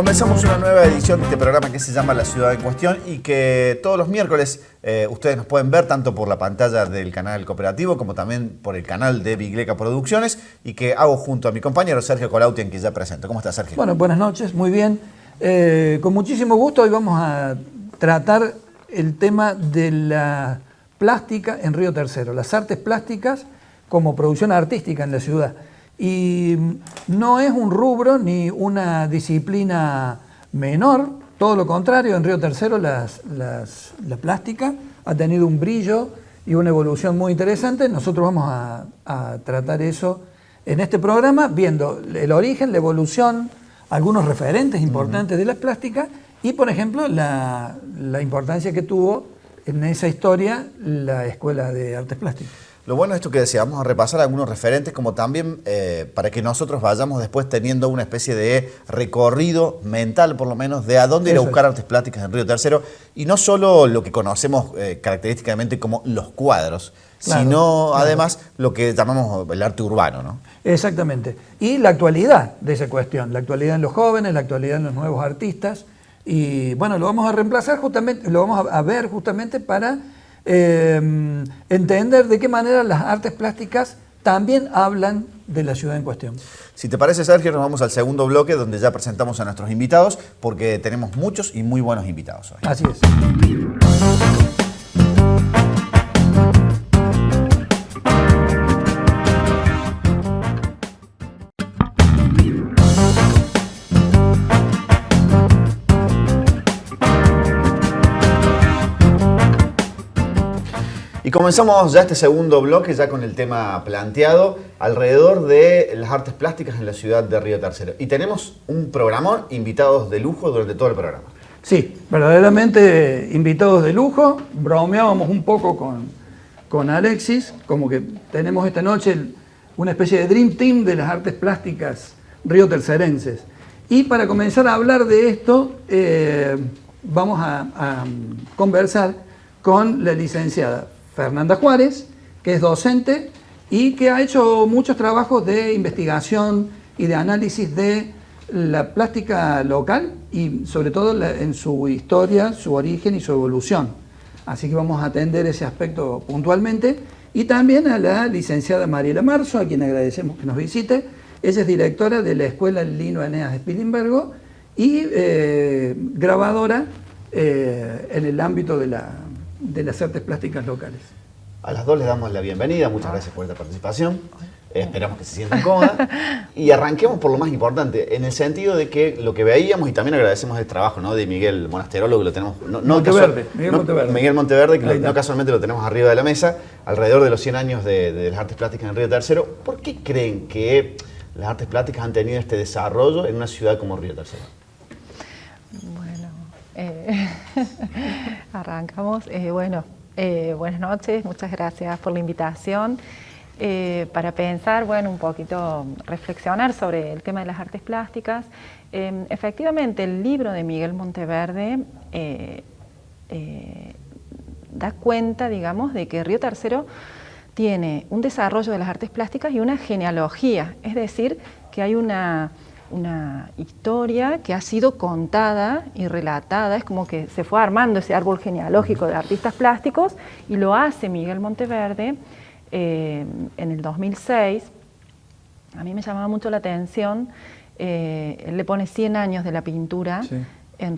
Comenzamos una nueva edición de este programa que se llama La Ciudad en Cuestión y que todos los miércoles ustedes nos pueden ver tanto por la pantalla del canal cooperativo como también por el canal de Bigleca Producciones y que hago junto a mi compañero Sergio Colauti, en quien ya presento. ¿Cómo está, Sergio? Bueno, buenas noches, muy bien. Con muchísimo gusto hoy vamos a tratar el tema de la plástica en Río Tercero, las artes plásticas como producción artística en la ciudad. Y no es un rubro ni una disciplina menor, todo lo contrario, en Río Tercero la plástica ha tenido un brillo y una evolución muy interesante. Nosotros vamos a tratar eso en este programa, viendo el origen, la evolución, algunos referentes importantes de la plástica y, por ejemplo, la importancia que tuvo en esa historia la Escuela de Artes Plásticas. Lo bueno es esto que decía, vamos a repasar algunos referentes como también para que nosotros vayamos después teniendo una especie de recorrido mental, por lo menos, de a dónde ir a buscar artes plásticas en Río Tercero y no solo lo que conocemos característicamente como los cuadros, sino además lo que llamamos el arte urbano, ¿no? Exactamente. Y la actualidad de esa cuestión, la actualidad en los jóvenes, la actualidad en los nuevos artistas. Y bueno, lo vamos a reemplazar justamente, lo vamos a ver justamente para entender de qué manera las artes plásticas también hablan de la ciudad en cuestión. Si te parece, Sergio, nos vamos al segundo bloque donde ya presentamos a nuestros invitados porque tenemos muchos y muy buenos invitados hoy. Así es. Y comenzamos ya este segundo bloque, ya con el tema planteado, alrededor de las artes plásticas en la ciudad de Río Tercero. Y tenemos un programón, invitados de lujo durante todo el programa. Sí, verdaderamente invitados de lujo. Bromeábamos un poco con Alexis, como que tenemos esta noche una especie de Dream Team de las artes plásticas río tercerenses. Y para comenzar a hablar de esto, vamos a conversar con la licenciada Fernanda Juárez, que es docente y que ha hecho muchos trabajos de investigación y de análisis de la plástica local y sobre todo en su historia, su origen y su evolución. Así que vamos a atender ese aspecto puntualmente. Y también a la licenciada Mariela Marzo, a quien agradecemos que nos visite. Ella es directora de la Escuela Lino Eneas de Spilimbergo y grabadora en el ámbito de las artes plásticas locales. A las dos les damos la bienvenida, muchas gracias por esta participación. Esperamos que se sientan cómodas. Y arranquemos por lo más importante, en el sentido de que lo que veíamos, y también agradecemos el trabajo, ¿no?, de Miguel Monasterólogo, que lo tenemos... Miguel Monteverde, que no casualmente lo tenemos arriba de la mesa, alrededor de los 100 años de las artes plásticas en Río Tercero. ¿Por qué creen que las artes plásticas han tenido este desarrollo en una ciudad como Río Tercero? Bueno, arrancamos. Buenas noches, muchas gracias por la invitación. Para pensar, un poquito reflexionar sobre el tema de las artes plásticas. Efectivamente, el libro de Miguel Monteverde da cuenta, digamos, de que Río Tercero tiene un desarrollo de las artes plásticas y una genealogía, es decir, que hay una historia que ha sido contada y relatada, es como que se fue armando ese árbol genealógico de artistas plásticos y lo hace Miguel Monteverde en el 2006. A mí me llamaba mucho la atención, él le pone 100 años de la pintura, sí, en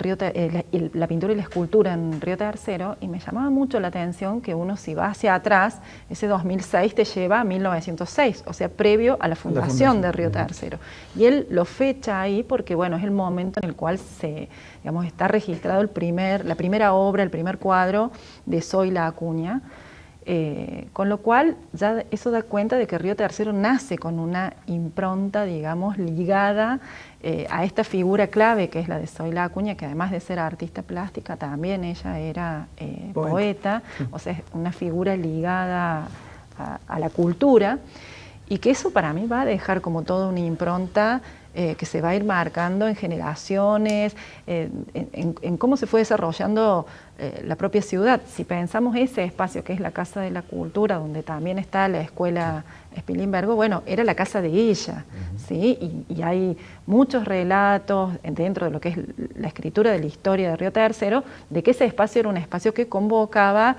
la pintura y la escultura en Río Tercero, y me llamaba mucho la atención que uno, si va hacia atrás, ese 2006 te lleva a 1906, o sea, previo a la fundación de Río Tercero. Y él lo fecha ahí porque, es el momento en el cual está registrado la primera obra, el primer cuadro de Zoila Acuña, con lo cual ya eso da cuenta de que Río Tercero nace con una impronta, digamos, ligada a esta figura clave que es la de Zoila Acuña, que además de ser artista plástica también ella era poeta, o sea, es una figura ligada a la cultura, y que eso para mí va a dejar como toda una impronta que se va a ir marcando en generaciones, en cómo se fue desarrollando la propia ciudad. Si pensamos ese espacio que es la Casa de la Cultura, donde también está la escuela Spilimbergo, bueno, era la casa de ella, ¿sí? Y hay muchos relatos dentro de lo que es la escritura de la historia de Río Tercero, de que ese espacio era un espacio que convocaba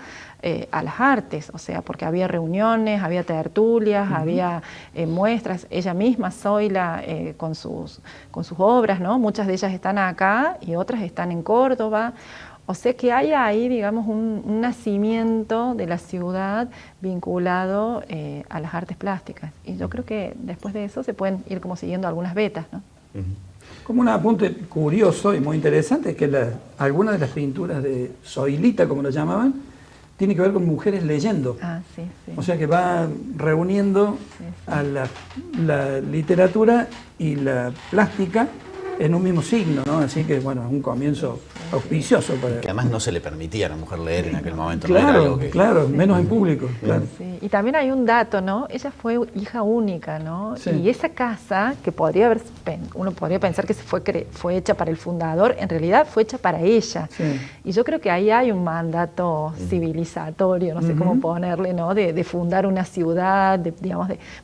a las artes, o sea, porque había reuniones, había tertulias, había muestras, ella misma, Zoila, con sus obras, ¿no? Muchas de ellas están acá y otras están en Córdoba. O sea que hay ahí, digamos, un nacimiento de la ciudad vinculado a las artes plásticas. Y yo creo que después de eso se pueden ir como siguiendo algunas vetas, ¿no? Como un apunte curioso y muy interesante es que algunas de las pinturas de Zoilita, como lo llamaban, tiene que ver con mujeres leyendo. Ah, sí, sí. O sea que va reuniendo a la literatura y la plástica en un mismo signo, ¿no? Así que, bueno, es un comienzo auspicioso para... Que además no se le permitía a la mujer leer en aquel momento. Claro, no era algo que... claro, menos en público. Claro. Sí. Y también hay un dato, ¿no? Ella fue hija única, ¿no? Sí. Y esa casa, que uno podría pensar que fue hecha para el fundador, en realidad fue hecha para ella. Sí. Y yo creo que ahí hay un mandato civilizatorio, no sé cómo ponerle, ¿no? De fundar una ciudad,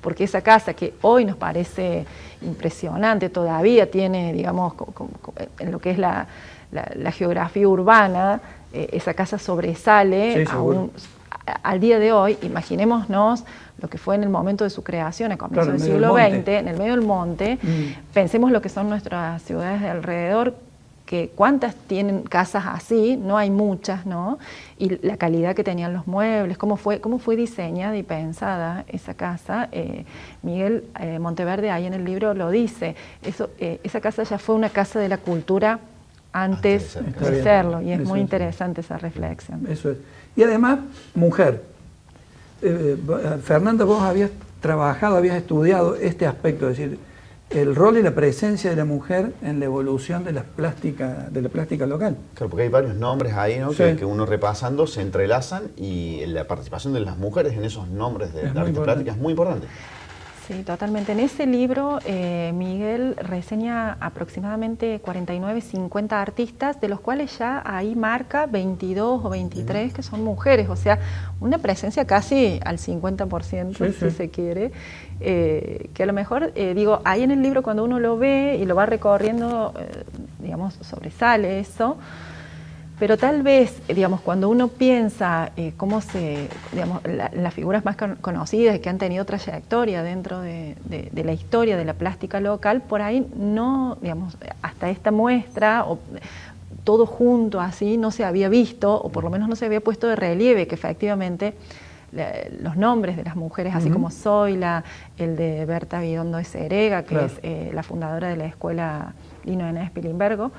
porque esa casa que hoy nos parece impresionante, todavía tiene, digamos, en lo que es la geografía urbana, esa casa sobresale al día de hoy. Imaginémonos lo que fue en el momento de su creación, a comienzos del siglo XX, en el medio del monte. Pensemos lo que son nuestras ciudades de alrededor, que cuántas tienen casas así, no hay muchas, ¿no? Y la calidad que tenían los muebles, cómo fue diseñada y pensada esa casa. Miguel Monteverde ahí en el libro lo dice, esa casa ya fue una casa de la cultura antes de serlo, y es muy interesante esa reflexión. Eso es. Y además, mujer. Fernanda, vos habías trabajado, habías estudiado este aspecto, es decir, el rol y la presencia de la mujer en la evolución de la plástica local. Claro, porque hay varios nombres ahí, ¿no? Sí. Que uno repasando se entrelazan, y la participación de las mujeres en esos nombres de artes plásticas es muy importante. Sí, totalmente. En ese libro Miguel reseña aproximadamente 49, 50 artistas, de los cuales ya ahí marca 22 o 23 que son mujeres, o sea, una presencia casi al 50%, si se quiere, que a lo mejor, ahí en el libro cuando uno lo ve y lo va recorriendo, digamos, sobresale eso. Pero tal vez, cuando uno piensa las figuras más conocidas que han tenido trayectoria dentro de la historia de la plástica local, por ahí no, hasta esta muestra, o todo junto así, no se había visto, o por lo menos no se había puesto de relieve que efectivamente los nombres de las mujeres, así como Zoila, el de Berta Vidondo de Serega, que es la fundadora de la escuela Lino Enea Spilimbergo,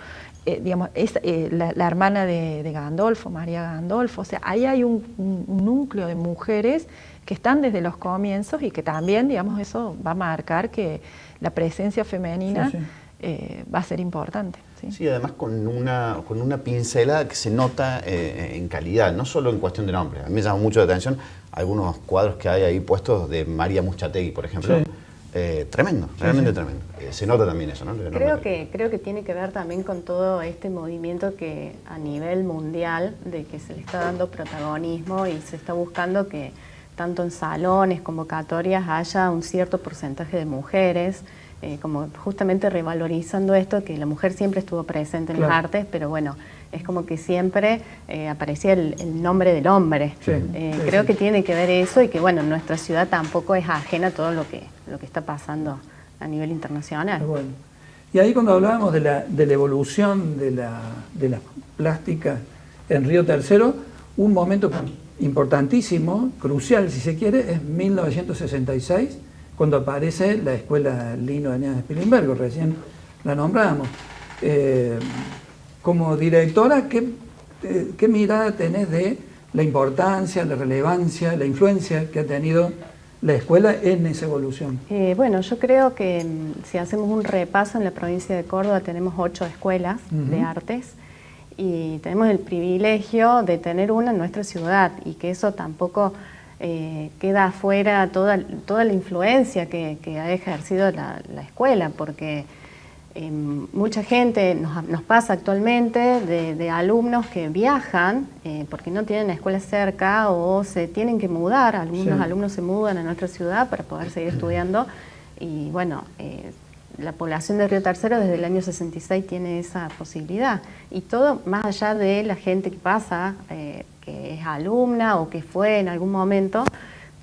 la hermana de Gandolfo, María Gandolfo. O sea, ahí hay un núcleo de mujeres que están desde los comienzos y que también, eso va a marcar que la presencia femenina va a ser importante. Sí, además con una pincelada que se nota en calidad, no solo en cuestión de nombre. A mí me llama mucho la atención algunos cuadros que hay ahí puestos de María Muchategui, por ejemplo. Tremendo, realmente tremendo. Se nota también eso, ¿no? Creo que tiene que ver también con todo este movimiento que a nivel mundial, de que se le está dando protagonismo y se está buscando que tanto en salones, convocatorias, haya un cierto porcentaje de mujeres, como justamente revalorizando esto, que la mujer siempre estuvo presente en las artes, pero bueno, es como que siempre aparecía el nombre del hombre. Creo que tiene que ver eso, y que bueno, nuestra ciudad tampoco es ajena a todo lo que está pasando a nivel internacional. Bueno. Y ahí cuando hablábamos de la evolución de las plásticas en Río Tercero, un momento importantísimo, crucial si se quiere, es 1966, cuando aparece la escuela Lino Enea Spilimbergo, recién la nombramos. Como directora, ¿qué mirada tenés de la importancia, la relevancia, la influencia que ha tenido la escuela en esa evolución? Bueno, yo creo que si hacemos un repaso, en la provincia de Córdoba tenemos 8 escuelas de artes, y tenemos el privilegio de tener una en nuestra ciudad, y que eso tampoco queda afuera toda la influencia que ha ejercido la escuela, porque Mucha gente nos pasa actualmente de alumnos que viajan porque no tienen escuela cerca o se tienen que mudar. Algunos alumnos se mudan a nuestra ciudad para poder seguir estudiando y bueno, la población de Río Tercero desde el año 66 tiene esa posibilidad. Y todo más allá de la gente que pasa, que es alumna o que fue en algún momento,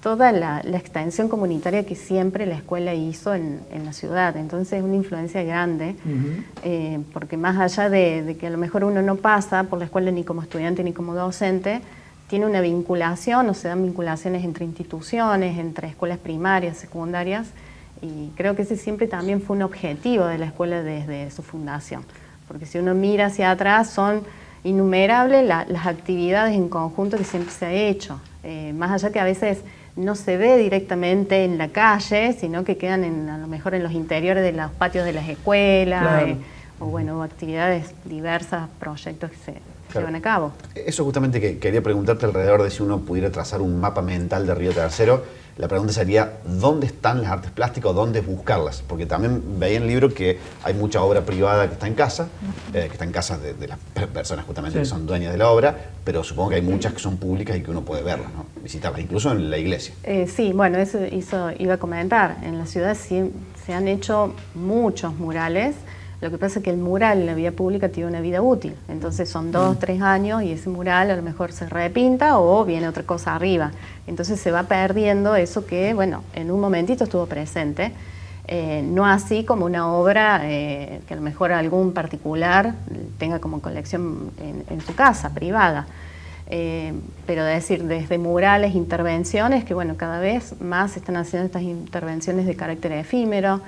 toda la extensión comunitaria que siempre la escuela hizo en la ciudad. Entonces es una influencia grande, porque más allá de que a lo mejor uno no pasa por la escuela ni como estudiante ni como docente, tiene una vinculación o se dan vinculaciones entre instituciones, entre escuelas primarias, secundarias, y creo que ese siempre también fue un objetivo de la escuela desde su fundación. Porque si uno mira hacia atrás son innumerables las actividades en conjunto que siempre se ha hecho, más allá que a veces no se ve directamente en la calle, sino que quedan a lo mejor en los interiores de los patios de las escuelas, claro. O bueno, actividades diversas, proyectos que se llevan a cabo. Eso justamente que quería preguntarte alrededor de si uno pudiera trazar un mapa mental de Río Tercero. La pregunta sería, ¿dónde están las artes plásticas o dónde buscarlas? Porque también veía en el libro que hay mucha obra privada que está en casa, que está en casa de las personas justamente que son dueñas de la obra, pero supongo que hay muchas que son públicas y que uno puede verlas, ¿no? Visitarlas, incluso en la iglesia. Sí, bueno, eso iba a comentar. En la ciudad sí, se han hecho muchos murales. Lo que pasa es que el mural en la vía pública tiene una vida útil, entonces son 2 o 3 años y ese mural a lo mejor se repinta o viene otra cosa arriba. Entonces se va perdiendo eso que, bueno, en un momentito estuvo presente, no así como una obra que a lo mejor algún particular tenga como colección en su casa, privada. Pero decir, desde murales, intervenciones, que bueno, cada vez más se están haciendo estas intervenciones de carácter efímero,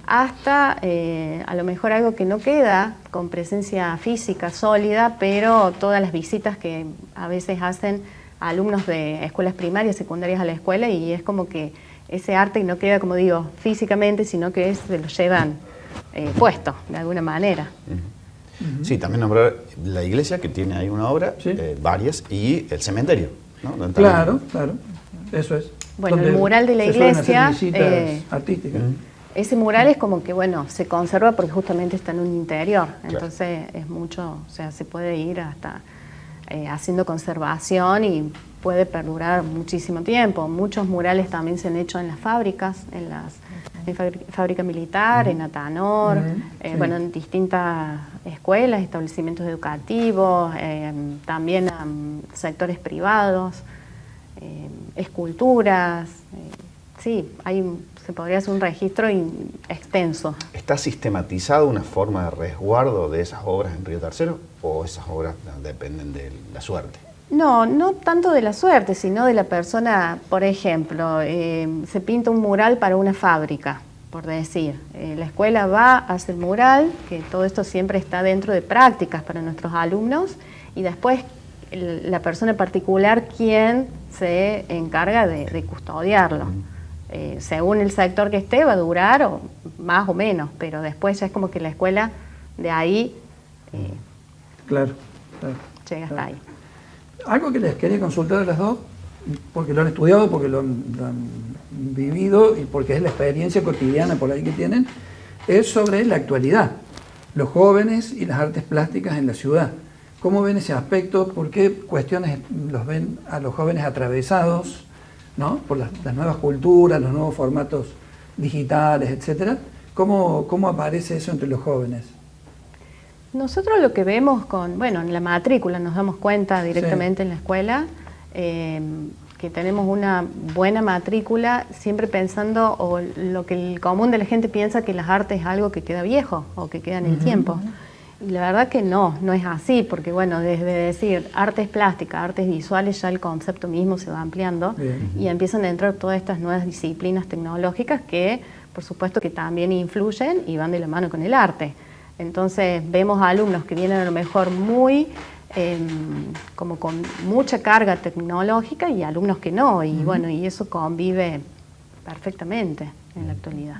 hasta a lo mejor algo que no queda con presencia física sólida, pero todas las visitas que a veces hacen alumnos de escuelas primarias, secundarias a la escuela, y es como que ese arte no queda, como digo, físicamente, sino que se lo llevan puesto de alguna manera. Sí, también nombrar la iglesia, que tiene ahí una obra, varias, y el cementerio, ¿no? Claro, eso es. Bueno, el mural de la iglesia, artísticas. Ese mural es como que, bueno, se conserva porque justamente está en un interior, entonces es mucho, o sea, se puede ir hasta haciendo conservación y puede perdurar muchísimo tiempo. Muchos murales también se han hecho en las fábricas, en fábrica militar, en Atanor, bueno, en distintas escuelas, establecimientos educativos, también sectores privados, esculturas. Sí, se podría hacer un registro extenso. ¿Está sistematizada una forma de resguardo de esas obras en Río Tercero o esas obras dependen de la suerte? No, no tanto de la suerte, sino de la persona. Por ejemplo, se pinta un mural para una fábrica, por decir. La escuela va, hace el mural, que todo esto siempre está dentro de prácticas para nuestros alumnos, y después la persona particular quien se encarga de custodiarlo. Según el sector que esté, va a durar más o menos, pero después ya es como que la escuela de ahí llega hasta ahí. Algo que les quería consultar a las dos, porque lo han estudiado, porque lo han vivido y porque es la experiencia cotidiana por ahí que tienen, es sobre la actualidad, los jóvenes y las artes plásticas en la ciudad. ¿Cómo ven ese aspecto? ¿Por qué cuestiones los ven a los jóvenes atravesados, ¿no? Por las nuevas culturas, los nuevos formatos digitales, etcétera? ¿Cómo aparece eso entre los jóvenes? Nosotros lo que vemos en la matrícula nos damos cuenta directamente en la escuela, que tenemos una buena matrícula, siempre pensando, o lo que el común de la gente piensa, que las artes es algo que queda viejo o que queda en el tiempo. Y la verdad que no es así, porque bueno, desde decir artes plásticas, artes visuales, ya el concepto mismo se va ampliando y empiezan a entrar todas estas nuevas disciplinas tecnológicas que, por supuesto, que también influyen y van de la mano con el arte. Entonces vemos a alumnos que vienen a lo mejor como con mucha carga tecnológica y alumnos que no, y bueno, y eso convive perfectamente en la actualidad.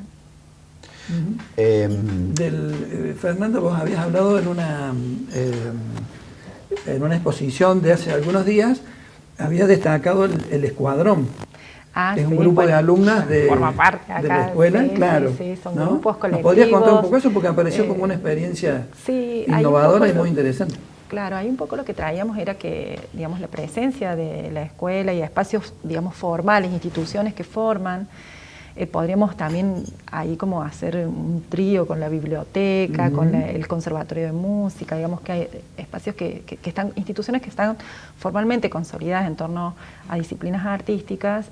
Fernando, vos habías hablado en una exposición de hace algunos días, habías destacado el escuadrón. Es un sí, grupo de bueno, alumnas de, forma parte acá, de la escuela, sí, claro. sí, son ¿no? grupos ¿Nos colectivos. podrías contar un poco eso? Porque me pareció como una experiencia Sí, hay un innovadora poco y muy interesante. Claro, ahí un poco lo que traíamos era que, digamos, la presencia de la escuela y espacios, digamos, formales, instituciones que forman, podríamos también ahí como hacer un trío con la biblioteca, con el conservatorio de música, digamos que hay espacios que están, instituciones que están formalmente consolidadas en torno a disciplinas artísticas.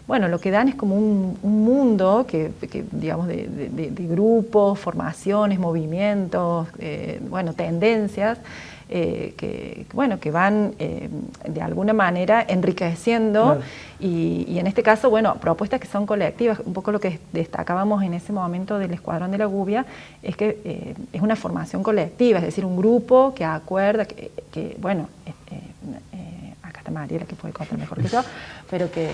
Bueno, lo que dan es como un mundo que digamos, de grupos, formaciones, movimientos, bueno, tendencias, que van de alguna manera enriqueciendo, claro. Y en este caso, bueno, propuestas que son colectivas. Un poco lo que destacábamos en ese momento del Escuadrón de la Gubia es que es una formación colectiva, es decir, un grupo que acuerda, bueno, acá está Mariela, que puede contar mejor que yo, pero que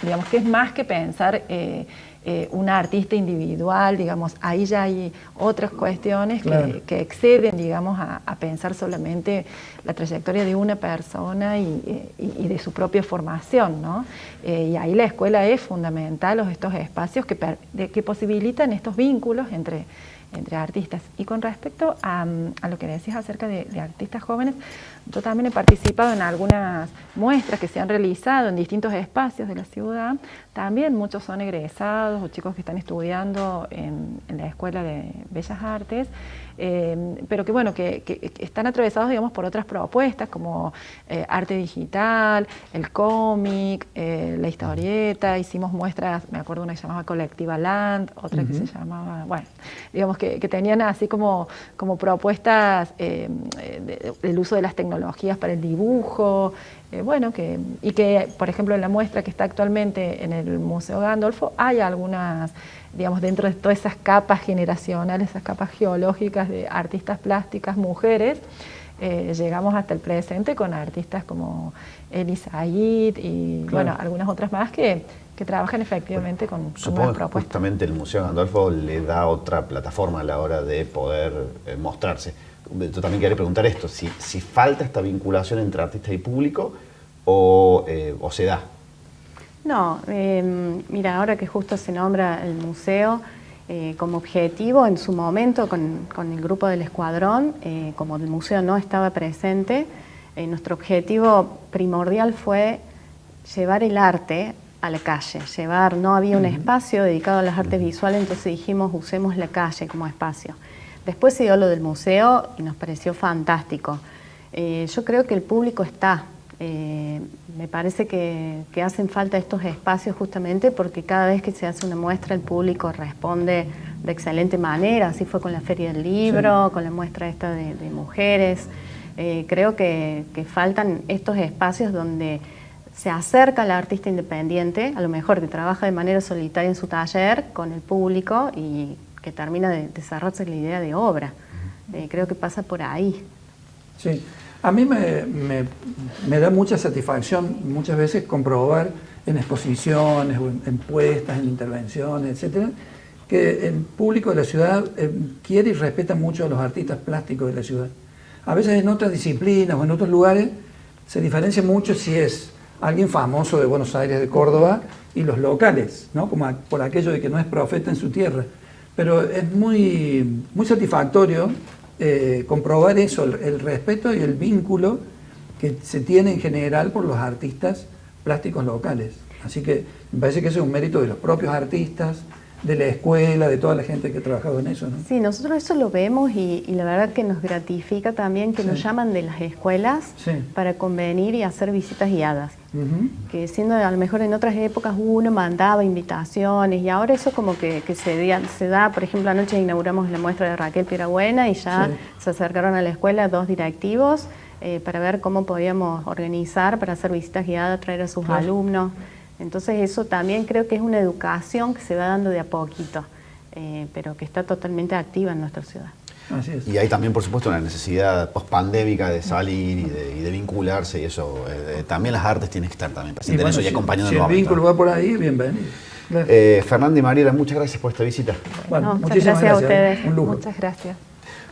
digamos que es más que pensar un artista individual, digamos, ahí ya hay otras cuestiones, claro, que exceden, digamos, a pensar solamente la trayectoria de una persona y de su propia formación, ¿no? Y ahí la escuela es fundamental, estos espacios que posibilitan estos vínculos entre artistas. Y con respecto a lo que decías acerca de artistas jóvenes, yo también he participado en algunas muestras que se han realizado en distintos espacios de la ciudad. También muchos son egresados o chicos que están estudiando en la Escuela de Bellas Artes, pero que bueno, que están atravesados, digamos, por otras propuestas como arte digital, el cómic, la historieta. Hicimos muestras, me acuerdo una que se llamaba Colectiva Land, otra que se llamaba, bueno, digamos que tenían así como propuestas del uso de las tecnologías para el dibujo, bueno, y que, por ejemplo, en la muestra que está actualmente en el Museo Gandolfo, hay algunas, digamos, dentro de todas esas capas generacionales, esas capas geológicas de artistas plásticas, mujeres, llegamos hasta el presente con artistas como Elie Said y, claro, bueno, algunas otras más que trabajan efectivamente con una propuesta. Justamente el Museo Gandolfo le da otra plataforma a la hora de poder mostrarse. Yo también quería preguntar esto, si falta esta vinculación entre artista y público o se da. No, mira, ahora que justo se nombra el museo, como objetivo en su momento con el grupo del Escuadrón, como el museo no estaba presente, nuestro objetivo primordial fue llevar el arte a la calle, no había un espacio dedicado a las artes visuales, entonces dijimos usemos la calle como espacio. Después se dio lo del museo y nos pareció fantástico. Yo creo que el público está. Me parece que hacen falta estos espacios justamente porque cada vez que se hace una muestra el público responde de excelente manera. Así fue con la Feria del Libro, sí, con la muestra esta de mujeres. Creo que faltan estos espacios donde se acerca al artista independiente, a lo mejor que trabaja de manera solitaria en su taller con el público y que termina de desarrollarse la idea de obra. Creo que pasa por ahí. Sí, a mí me da mucha satisfacción muchas veces comprobar en exposiciones o en puestas, en intervenciones, etcétera, que el público de la ciudad quiere y respeta mucho a los artistas plásticos de la ciudad. A veces en otras disciplinas o en otros lugares se diferencia mucho si es alguien famoso de Buenos Aires, de Córdoba, y los locales, ¿no? Como por aquello de que no es profeta en su tierra. Pero es muy satisfactorio comprobar eso, el respeto y el vínculo que se tiene en general por los artistas plásticos locales. Así que me parece que eso es un mérito de los propios artistas, de la escuela, de toda la gente que ha trabajado en eso, ¿no? Sí, nosotros eso lo vemos y la verdad que nos gratifica también que nos llaman de las escuelas para convenir y hacer visitas guiadas. Que siendo a lo mejor en otras épocas uno mandaba invitaciones y ahora eso como que se da, por ejemplo anoche inauguramos la muestra de Raquel Pirabuena y ya se acercaron a la escuela 2 directivos para ver cómo podíamos organizar para hacer visitas guiadas, traer a sus alumnos. Entonces eso también creo que es una educación que se va dando de a poquito, pero que está totalmente activa en nuestra ciudad. Así es. Y hay también, por supuesto, una necesidad post-pandémica de salir y de vincularse, y eso también las artes tienen que estar también presentes en eso y acompañando. Si el vínculo va por ahí, bienvenido. Fernanda y Mariela, muchas gracias por esta visita. Bueno, muchas gracias a ustedes. Un lujo. Muchas gracias.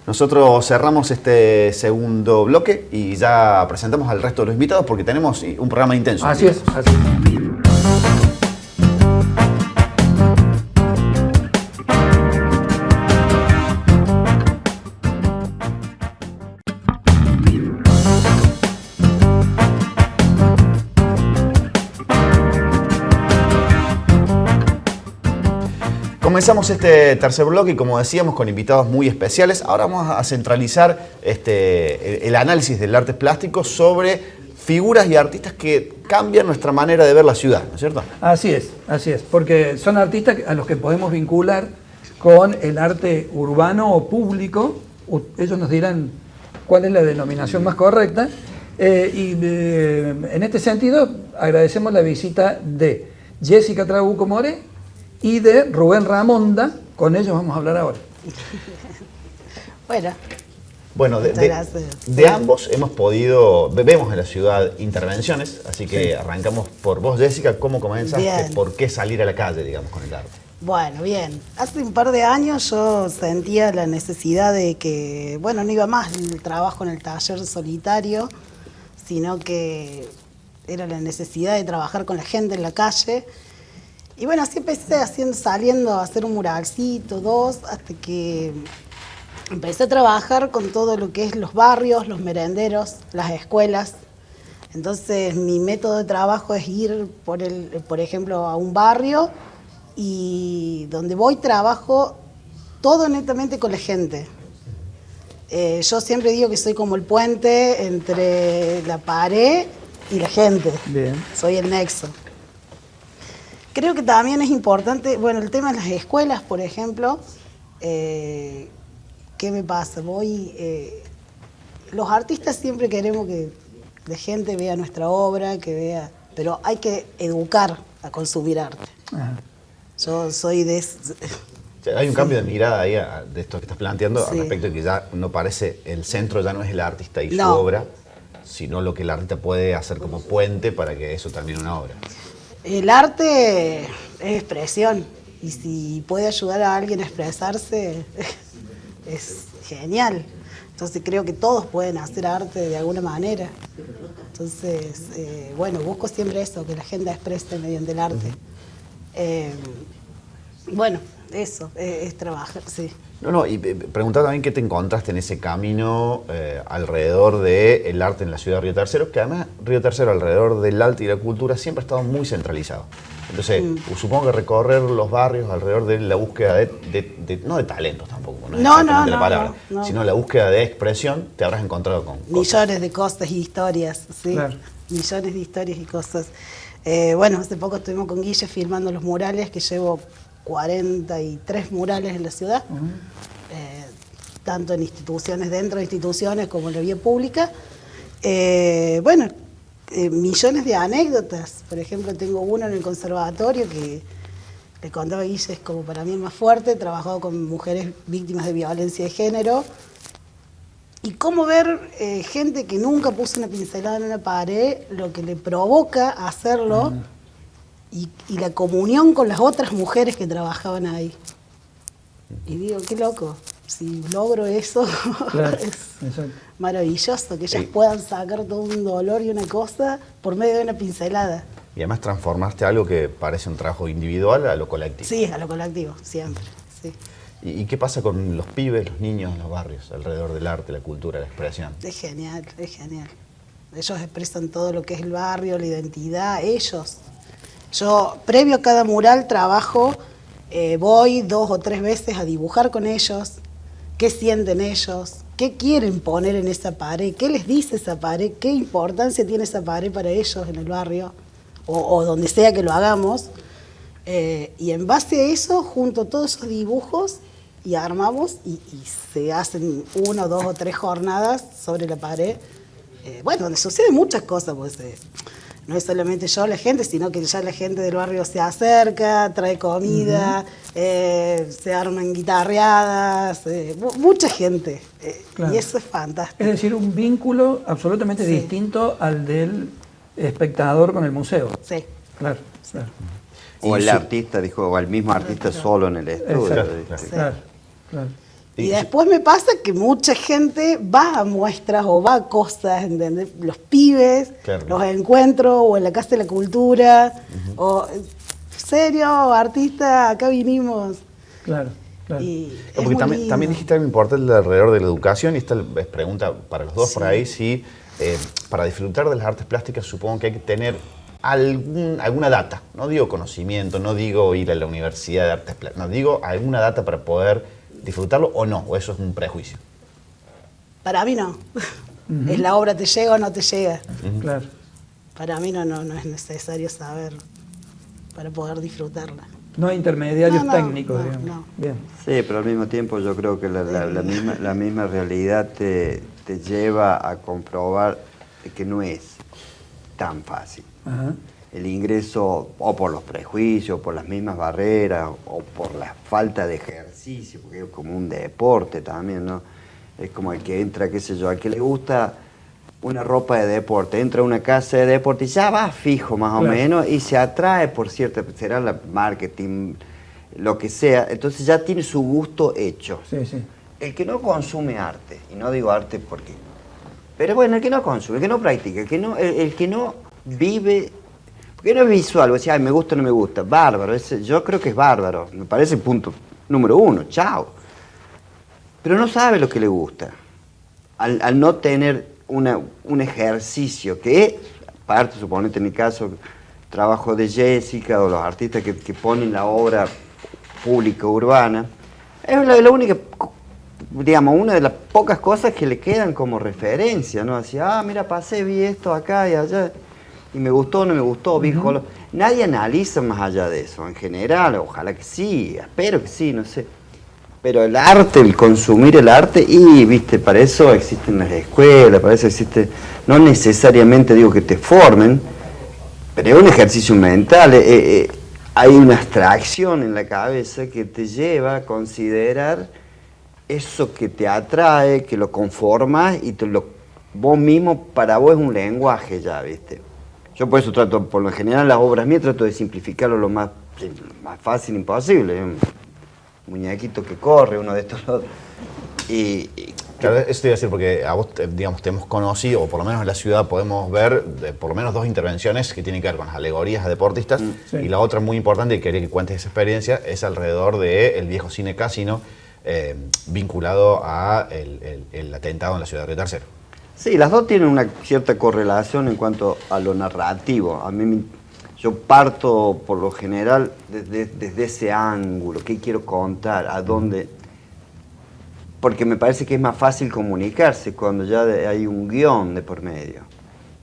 Nosotros cerramos este segundo bloque y ya presentamos al resto de los invitados porque tenemos un programa intenso. Así es, así es. Comenzamos este tercer bloque y como decíamos con invitados muy especiales. Ahora vamos a centralizar el análisis del arte plástico sobre figuras y artistas que cambian nuestra manera de ver la ciudad, ¿no es cierto? Así es, porque son artistas a los que podemos vincular con el arte urbano o público. Ellos nos dirán cuál es la denominación más correcta. En este sentido, agradecemos la visita de Jessica Trabuco More y de Rubén Ramonda. Con ellos vamos a hablar ahora. Bueno, de ambos hemos podido, vemos en la ciudad intervenciones, así que arrancamos por vos, Jessica. ¿Cómo comenzaste? Bien. ¿Por qué salir a la calle, digamos, con el arte? Bueno, bien. Hace un par de años yo sentía la necesidad de que, bueno, no iba más el trabajo en el taller solitario, sino que era la necesidad de trabajar con la gente en la calle. Y bueno, así empecé saliendo a hacer un muralcito, 2, hasta que empecé a trabajar con todo lo que es los barrios, los merenderos, las escuelas. Entonces mi método de trabajo es ir, por ejemplo, a un barrio y donde voy trabajo todo netamente con la gente. Yo siempre digo que soy como el puente entre la pared y la gente. Bien. Soy el nexo. Creo que también es importante, bueno, el tema de las escuelas, por ejemplo, ¿qué me pasa? Los artistas siempre queremos que la gente vea nuestra obra, pero hay que educar a consumir arte. Ajá. Yo soy de... Hay un cambio de mirada ahí de esto que estás planteando, Sí. al respecto de que ya no parece, el centro ya no es el artista y su No. obra, sino lo que el artista puede hacer como puente para que eso termine una obra. El arte es expresión y si puede ayudar a alguien a expresarse es genial. Entonces creo que todos pueden hacer arte de alguna manera. Entonces, bueno, busco siempre eso, que la gente exprese mediante el arte. Bueno, eso, es trabajar, sí. No, y preguntar también qué te encontraste en ese camino alrededor del arte en la ciudad de Río Tercero, que además Río Tercero alrededor del arte y la cultura siempre ha estado muy centralizado. Entonces, supongo que recorrer los barrios alrededor de la búsqueda no de talentos tampoco, no es exactamente la palabra, sino la búsqueda de expresión, te habrás encontrado con cosas. Millones de cosas y historias, sí. Claro. Millones de historias y cosas. Bueno, hace poco estuvimos con Guille filmando los murales, que llevo 43 murales en la ciudad, tanto en instituciones, dentro de instituciones como en la vía pública. Bueno, millones de anécdotas. Por ejemplo, tengo uno en el conservatorio que le contaba a Guille, es como para mí el más fuerte. He trabajado con mujeres víctimas de violencia de género. Y cómo ver gente que nunca puso una pincelada en una pared, lo que le provoca hacerlo, y la comunión con las otras mujeres que trabajaban ahí. Y digo, qué loco, si logro eso, Claro, es exacto. maravilloso, que ellas Sí. puedan sacar todo un dolor y una cosa por medio de una pincelada. Y además transformaste algo que parece un trabajo individual a lo colectivo. Sí, a lo colectivo, siempre, sí. ¿Y qué pasa con los pibes, los niños en los barrios, alrededor del arte, la cultura, la expresión? Es genial, es genial. Ellos expresan todo lo que es el barrio, la identidad, ellos. Yo, previo a cada mural, trabajo, voy 2 o 3 veces a dibujar con ellos, qué sienten ellos, qué quieren poner en esa pared, qué les dice esa pared, qué importancia tiene esa pared para ellos en el barrio, o donde sea que lo hagamos. Y en base a eso, junto todos esos dibujos y armamos y se hacen 1, 2 o 3 jornadas sobre la pared. Bueno, donde suceden muchas cosas, pues no es solamente yo la gente, sino que ya la gente del barrio se acerca, trae comida, se arman guitarreadas, mucha gente. Claro. Y eso es fantástico. Es decir, un vínculo absolutamente Sí. distinto al del espectador con el museo. Sí. Claro, claro. O Y el su- artista, dijo, o el mismo artista solo en el estudio. Exacto. Claro. Claro, claro. Y después me pasa que mucha gente va a muestras o va a cosas, ¿entendés? Los pibes, Claro. los encuentro, o en la Casa de la Cultura, o serio, artista, acá vinimos. Claro, claro. Y es Porque muy también lindo. dijiste algo importante alrededor de la educación, y esta es pregunta para los dos Sí. por ahí, si para disfrutar de las artes plásticas supongo que hay que tener alguna data, no digo conocimiento, no digo ir a la Universidad de Artes Plásticas, no digo alguna data para poder disfrutarlo o no, o eso es un prejuicio. Para mí no. Es la obra, te llega o no te llega. Claro. Para mí no es necesario saber para poder disfrutarla. No hay intermediarios No, técnicos, no, digamos. no. Bien. Sí, pero al mismo tiempo yo creo que la misma realidad te lleva a comprobar de que no es tan fácil. Ajá. El ingreso, o por los prejuicios, o por las mismas barreras, o por la falta de ejercicio, porque es como un deporte también, ¿no? Es como el que entra, qué sé yo, al que le gusta una ropa de deporte, entra a una casa de deporte y ya va fijo más o Claro. menos y se atrae por cierta, será la marketing, lo que sea, entonces ya tiene su gusto hecho. Sí, sí. El que no consume arte, y no digo arte porque, pero bueno, el que no consume, el que no practica, el que no vive, porque no es visual, o sea, ay, me gusta o no me gusta, bárbaro, yo creo que es bárbaro, me parece el punto número 1, chao. Pero no sabe lo que le gusta, al no tener un ejercicio que, aparte, suponete en mi caso, trabajo de Jessica o los artistas que ponen la obra pública urbana, es la única, digamos, una de las pocas cosas que le quedan como referencia, ¿no? Así, mira, pasé, vi esto acá y allá, y me gustó, no me gustó, vi color. Nadie analiza más allá de eso, en general, ojalá que sí, espero que sí, no sé. Pero el arte, el consumir el arte, y viste, para eso existen las escuelas, para eso existe, no necesariamente digo que te formen, pero es un ejercicio mental, hay una abstracción en la cabeza que te lleva a considerar eso que te atrae, que lo conformas y vos mismo, para vos es un lenguaje ya, viste. Yo por eso trato, por lo general las obras mías trato de simplificarlo lo más fácil imposible. Muñequito que corre, uno de estos otros. Claro, eso te iba a decir, porque a vos, digamos, te hemos conocido, o por lo menos en la ciudad podemos ver por lo menos 2 intervenciones que tienen que ver con las alegorías a deportistas, Sí. y la otra muy importante, y quería que cuentes esa experiencia, es alrededor del viejo cine Casino, vinculado a el atentado en la ciudad de Río Tercero. Sí, las dos tienen una cierta correlación en cuanto a lo narrativo. Yo parto por lo general desde ese ángulo, qué quiero contar, a dónde, porque me parece que es más fácil comunicarse cuando ya hay un guión de por medio,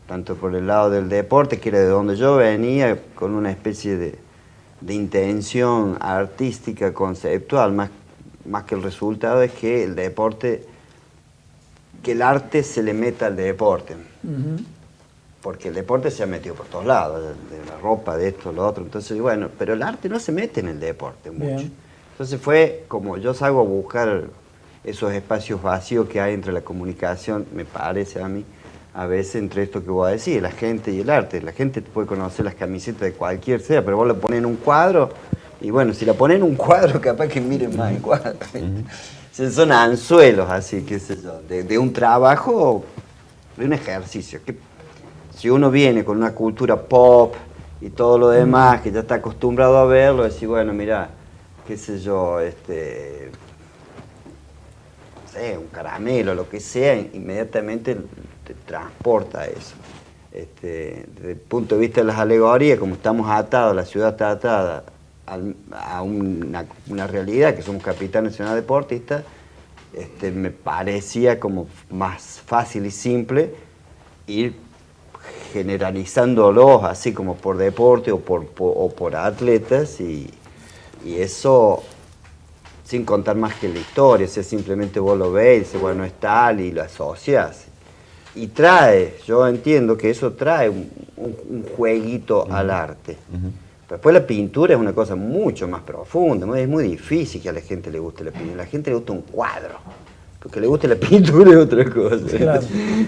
tanto por el lado del deporte, que era de donde yo venía, con una especie de intención artística, conceptual, más que el resultado es que el deporte, que el arte se le meta al deporte. Porque el deporte se ha metido por todos lados, de la ropa, de esto, lo otro, entonces bueno, pero el arte no se mete en el deporte mucho. Bien. Entonces fue como yo salgo a buscar esos espacios vacíos que hay entre la comunicación, me parece a mí, a veces entre esto que voy a decir, la gente y el arte. La gente puede conocer las camisetas de cualquier sea, pero vos la pones en un cuadro, y bueno, si la pones en un cuadro, capaz que miren más el cuadro. Son anzuelos así, qué sé yo, de un trabajo, de un ejercicio. Si uno viene con una cultura pop y todo lo demás, que ya está acostumbrado a verlo, decir, bueno, mira, qué sé yo, no sé, un caramelo, lo que sea, inmediatamente te transporta a eso. Desde el punto de vista de las alegorías, como estamos atados, la ciudad está atada a una realidad, que somos Capital Nacional Deportista, me parecía como más fácil y simple ir generalizándolos así como por deporte o por atletas y eso sin contar más que la historia, o sea, simplemente vos lo ves y dices, bueno, es tal y lo asocias. Y yo entiendo que eso trae un jueguito al arte. Pero después la pintura es una cosa mucho más profunda, es muy difícil que a la gente le guste la pintura, a la gente le gusta un cuadro. Porque le guste la pintura es otra cosa. Claro,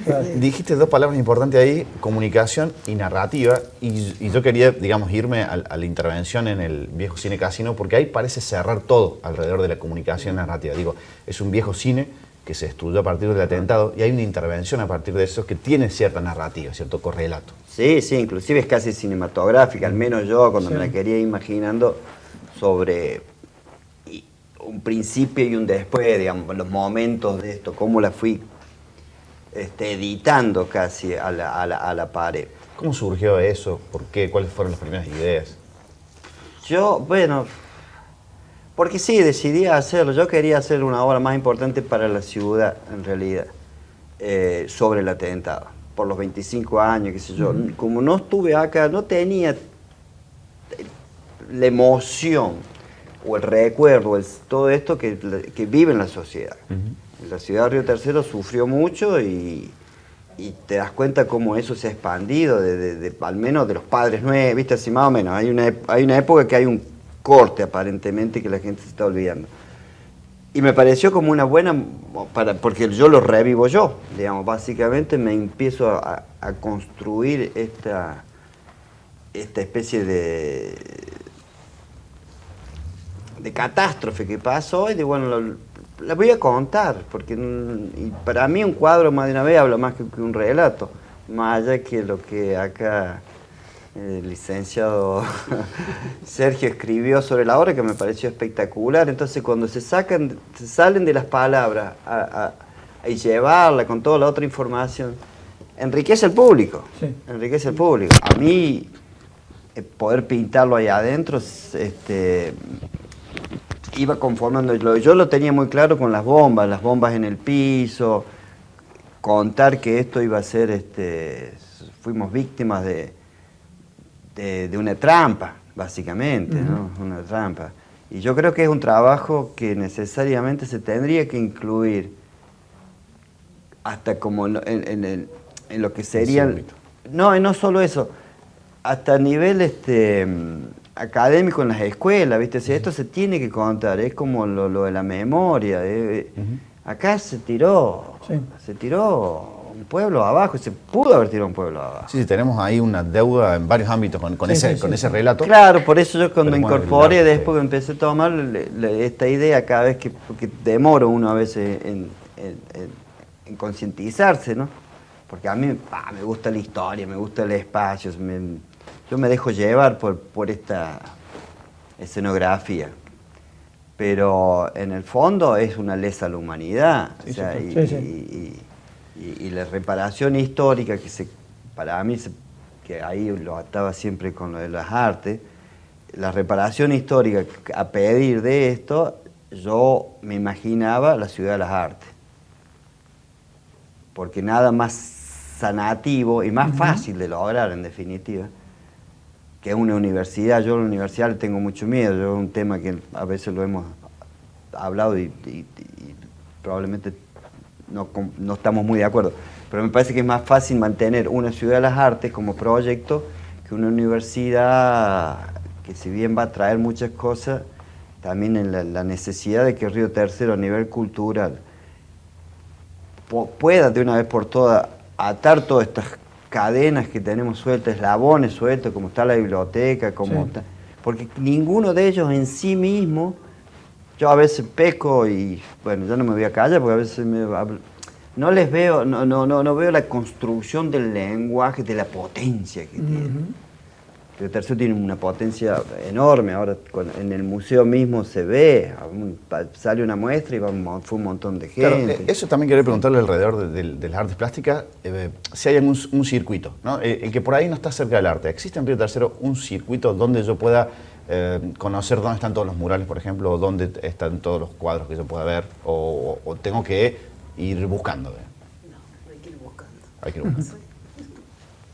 claro. Dijiste 2 palabras importantes ahí, comunicación y narrativa, y yo quería, digamos, irme a la intervención en el viejo cine Casino, porque ahí parece cerrar todo alrededor de la comunicación narrativa. Digo, es un viejo cine que se destruyó a partir del atentado, y hay una intervención a partir de eso que tiene cierta narrativa, cierto correlato. Sí, inclusive es casi cinematográfica, al menos yo cuando me la quería imaginando sobre un principio y un después, digamos, los momentos de esto, cómo la fui editando casi a la pared. ¿Cómo surgió eso? ¿Por qué? ¿Cuáles fueron las primeras ideas? Yo, bueno, porque sí, decidí hacerlo. Yo quería hacer una obra más importante para la ciudad, en realidad, sobre el atentado. Por los 25 años, qué sé yo. Como no estuve acá, no tenía la emoción o el recuerdo, todo esto que vive en la sociedad. La ciudad de Río Tercero sufrió mucho y te das cuenta cómo eso se ha expandido, al menos de los padres nuevos, viste, así más o menos. Hay una época que hay un corte aparentemente que la gente se está olvidando. Y me pareció como una buena, porque yo lo revivo yo, digamos, básicamente me empiezo a construir esta especie de catástrofe que pasó y de bueno, la voy a contar, porque y para mí un cuadro más de una vez habla más que un relato, más allá que lo que acá el licenciado Sergio escribió sobre la obra, que me pareció espectacular. Entonces cuando se salen de las palabras a llevarla con toda la otra información, enriquece el público, sí. Enriquece el público. A mí poder pintarlo ahí adentro, iba conformando, yo lo tenía muy claro con las bombas en el piso, contar que esto iba a ser, fuimos víctimas de una trampa, básicamente, ¿no? Una trampa. Y yo creo que es un trabajo que necesariamente se tendría que incluir hasta como en lo que sería... No, y no solo eso, hasta a nivel académico en las escuelas, ¿viste? Si esto se tiene que contar, es como lo de la memoria. Acá se tiró un pueblo abajo, se pudo haber tirado un pueblo abajo. Sí, tenemos ahí una deuda en varios ámbitos con ese relato. Claro, por eso yo cuando incorporé, después que empecé a tomar esta idea, cada vez porque demoro uno a veces en concientizarse, ¿no? Porque a mí me gusta la historia, me gusta el espacio, yo me dejo llevar por esta escenografía. Pero en el fondo es una lesa a la humanidad. Sí, o sea, y la reparación histórica, para mí, que ahí lo ataba siempre con lo de las artes, la reparación histórica, a pedir de esto, yo me imaginaba la ciudad de las artes. Porque nada más sanativo y más fácil de lograr, en definitiva, que una universidad. Yo a la universidad le tengo mucho miedo, es un tema que a veces lo hemos hablado y probablemente no estamos muy de acuerdo, pero me parece que es más fácil mantener una ciudad de las artes como proyecto que una universidad que, si bien va a traer muchas cosas, también en la necesidad de que Río Tercero a nivel cultural pueda de una vez por todas atar todas estas cadenas que tenemos sueltas, eslabones sueltos, como está la biblioteca, porque ninguno de ellos en sí mismo. Yo a veces peco y, bueno, yo no me voy a callar porque a veces no les veo, no veo la construcción del lenguaje, de la potencia que tiene. Río Tercero tiene una potencia enorme, ahora en el museo mismo se ve, sale una muestra y fue un montón de gente. Claro, eso también quería preguntarle alrededor de las artes plásticas, si hay un circuito, ¿no? El que por ahí no está cerca del arte. ¿Existe en Río Tercero un circuito donde yo pueda conocer dónde están todos los murales, por ejemplo, o dónde están todos los cuadros que yo pueda ver, o tengo que ir buscando? No, hay que ir buscando. Hay que ir buscando.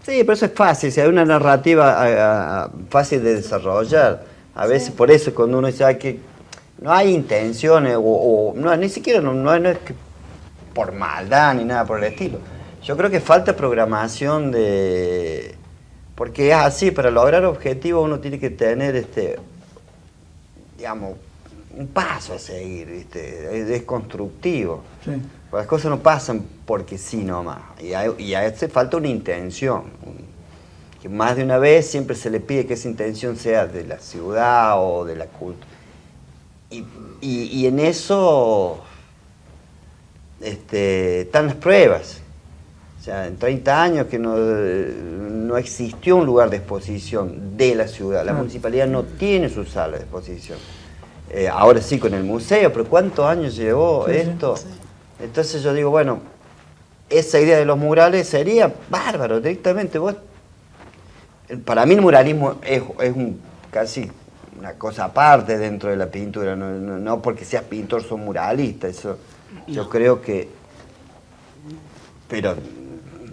Sí, pero eso es fácil, si hay una narrativa fácil de desarrollar. A veces por eso cuando uno dice que no hay intenciones, no, ni siquiera no es que por maldad ni nada por el estilo. Yo creo que falta programación porque es así, para lograr objetivos uno tiene que tener digamos, un paso a seguir, ¿viste? Es constructivo. Sí. Las cosas no pasan porque sí nomás, y a este falta una intención, que más de una vez siempre se le pide que esa intención sea de la ciudad o de la cultura. Y en eso están las pruebas. O sea, en 30 años que no existió un lugar de exposición de la ciudad, la municipalidad no tiene su sala de exposición. Ahora sí con el museo, pero ¿cuántos años llevó esto? Sí. Entonces yo digo, bueno, esa idea de los murales sería bárbaro directamente. Vos Para mí el muralismo es casi una cosa aparte dentro de la pintura, no porque seas pintor sos muralista, eso yo creo que, pero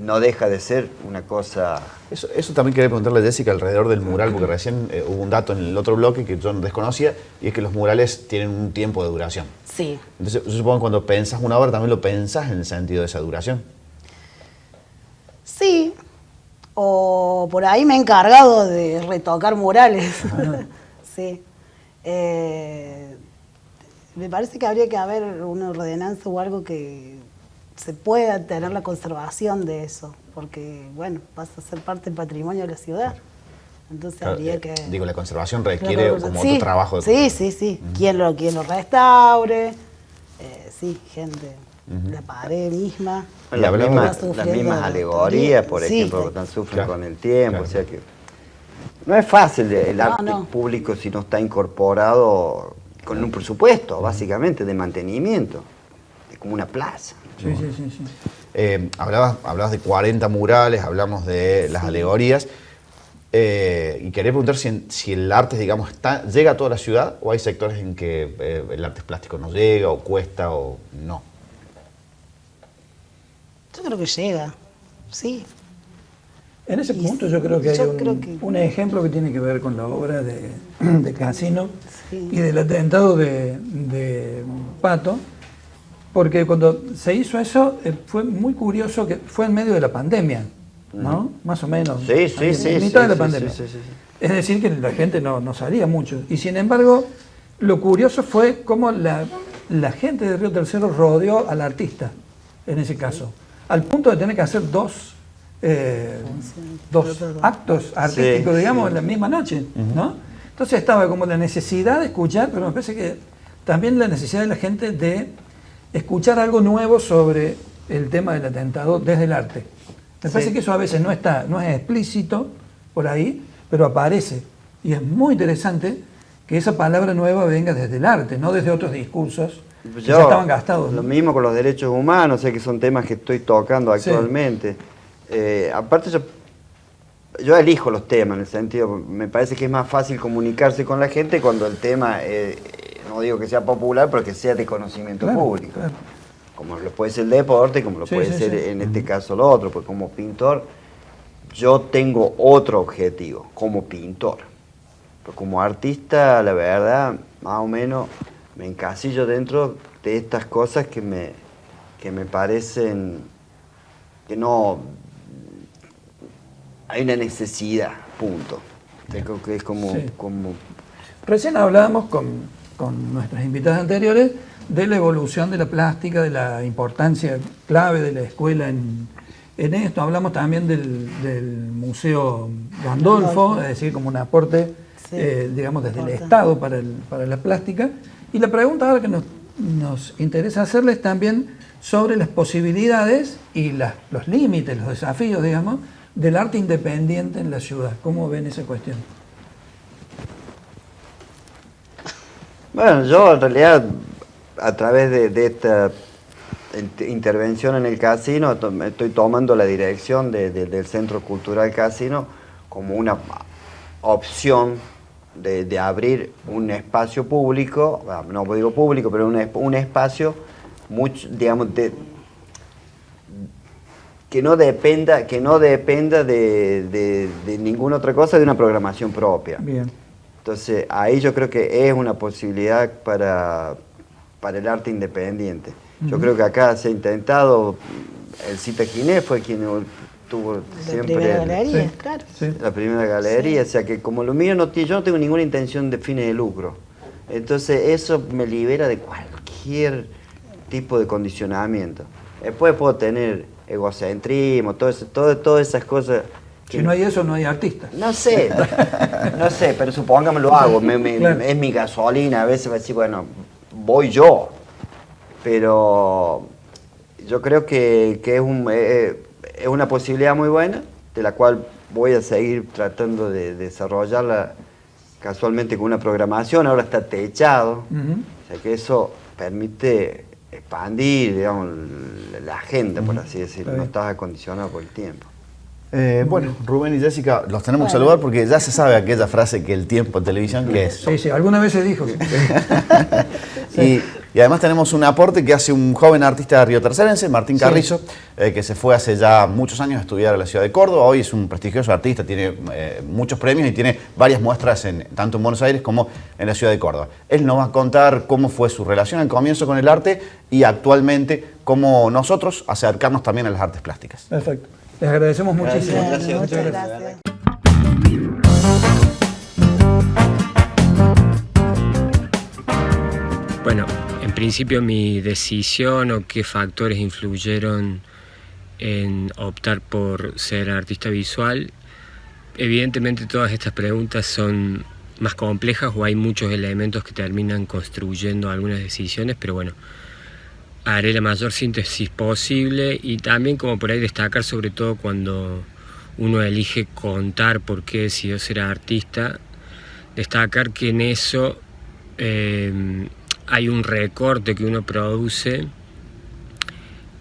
no deja de ser una cosa... Eso también quería preguntarle a Jessica alrededor del mural, porque recién hubo un dato en el otro bloque que yo no desconocía, y es que los murales tienen un tiempo de duración. Sí. Entonces, yo supongo que cuando pensás una obra también lo pensás en el sentido de esa duración. Sí, o por ahí me he encargado de retocar murales. Sí. Me parece que habría que haber una ordenanza o algo que se pueda tener la conservación de eso, porque, bueno, pasa a ser parte del patrimonio de la ciudad. Entonces Claro, habría que... digo, la conservación requiere como sí, otro trabajo. Sí. Quien lo restaure, sí, gente, la pared misma. Y Las hablamos- mismas, sufriendo las mismas de alegorías, por sí, ejemplo, sí. que sufren Claro, con el tiempo, claro. o sea que no es fácil el No, arte no. público si no está incorporado con un presupuesto, básicamente, de mantenimiento. Es como una plaza. Sí. Hablabas de 40 murales, hablamos de las alegorías. Y quería preguntar si el arte, digamos, llega a toda la ciudad o hay sectores en que el arte plástico no llega o cuesta o no. Yo creo que llega, sí. En ese Y punto yo creo que hay yo creo que- un ejemplo que tiene que ver con la obra de Casino Sí. y del atentado de Pato, porque cuando se hizo eso fue muy curioso que fue en medio de la pandemia, ¿no? Más o menos. Sí, En mitad de la pandemia. sí. Es decir, que la gente no salía mucho. Y sin embargo, lo curioso fue cómo la gente de Río Tercero rodeó al artista, en ese caso, al punto de tener que hacer dos actos artísticos, Sí, digamos, sí. en la misma noche, ¿no? Entonces estaba como la necesidad de escuchar, pero me parece que también la necesidad de la gente de escuchar algo nuevo sobre el tema del atentado desde el arte. Me parece que eso a veces no es explícito por ahí, pero aparece. Y es muy interesante que esa palabra nueva venga desde el arte, no desde otros discursos que ya estaban gastados, Lo ¿no? mismo con los derechos humanos, sé que son temas que estoy tocando Sí. actualmente. Aparte yo elijo los temas, en el sentido, me parece que es más fácil comunicarse con la gente cuando el tema, no digo que sea popular, pero que sea de conocimiento Claro, público. claro. Como lo puede ser el deporte, como lo Sí, puede sí, ser sí. en este caso lo otro, porque como pintor yo tengo otro objetivo, como pintor. Pero como artista, la verdad, más o menos me encasillo dentro de estas cosas que me parecen que no hay una necesidad, punto. Creo que es como, Sí. como Recién hablábamos con nuestras invitadas anteriores de la evolución de la plástica, de la importancia clave de la escuela en esto. Hablamos también del Museo Gandolfo, es decir, como un aporte, Sí, digamos, desde el importante. Estado para la plástica. Y la pregunta ahora que nos interesa hacerles también sobre las posibilidades y los límites, los desafíos, digamos, del arte independiente en la ciudad. ¿Cómo ven esa cuestión? Bueno, yo en realidad, a través de esta intervención en el casino, estoy tomando la dirección del Centro Cultural Casino como una opción de abrir un espacio público, no digo público, pero un espacio, digamos, que no dependa de ninguna otra cosa, de una programación propia. Bien. Entonces, ahí yo creo que es una posibilidad para el arte independiente. Yo creo que acá se ha intentado, el Cita Ginés fue quien tuvo La siempre primera galería, Sí. claro. Sí. la primera galería, Sí. o sea que como lo mío yo no tengo ninguna intención de fines de lucro. Entonces eso me libera de cualquier tipo de condicionamiento. Después puedo tener egocentrismo, todas esas cosas. Si no hay eso, no hay artista. No sé, pero supóngame lo hago, Claro. es mi gasolina, a veces va a decir, bueno, voy yo, pero yo creo que es una posibilidad muy buena, de la cual voy a seguir tratando de desarrollarla casualmente con una programación, ahora está techado, Ujú. o sea que eso permite expandir, digamos, la agenda, por así decirlo, Está no bien. estás acondicionado por el tiempo. Bueno, Rubén y Jessica, los tenemos que saludar porque ya se sabe aquella frase que el tiempo en televisión, que es. Sí, alguna vez se dijo. Y además tenemos un aporte que hace un joven artista riotercerense, Martín Carrizo, que se fue hace ya muchos años a estudiar a la ciudad de Córdoba. Hoy es un prestigioso artista, tiene muchos premios y tiene varias muestras tanto en Buenos Aires como en la ciudad de Córdoba. Él nos va a contar cómo fue su relación al comienzo con el arte y actualmente cómo nosotros acercarnos también a las artes plásticas. Perfecto. Les agradecemos muchísimo. Gracias. Muchas gracias. Bueno, en principio mi decisión o qué factores influyeron en optar por ser artista visual, evidentemente todas estas preguntas son más complejas o hay muchos elementos que terminan construyendo algunas decisiones, pero bueno, haré la mayor síntesis posible y también como por ahí destacar sobre todo cuando uno elige contar por qué decidió ser artista, destacar que en eso hay un recorte que uno produce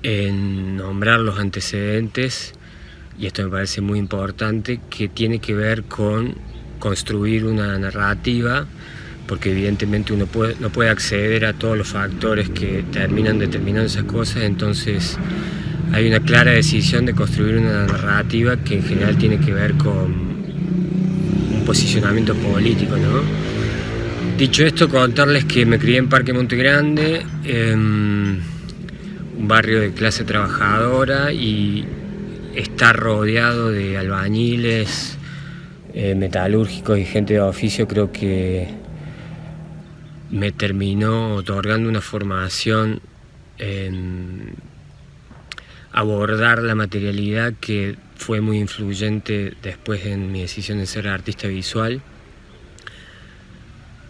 en nombrar los antecedentes, y esto me parece muy importante, que tiene que ver con construir una narrativa, porque evidentemente uno no puede acceder a todos los factores que terminan determinando esas cosas, entonces hay una clara decisión de construir una narrativa que en general tiene que ver con un posicionamiento político, ¿no? Dicho esto, contarles que me crié en Parque Monte Grande, un barrio de clase trabajadora, y estar rodeado de albañiles, metalúrgicos y gente de oficio creo que me terminó otorgando una formación en abordar la materialidad que fue muy influyente después en mi decisión de ser artista visual.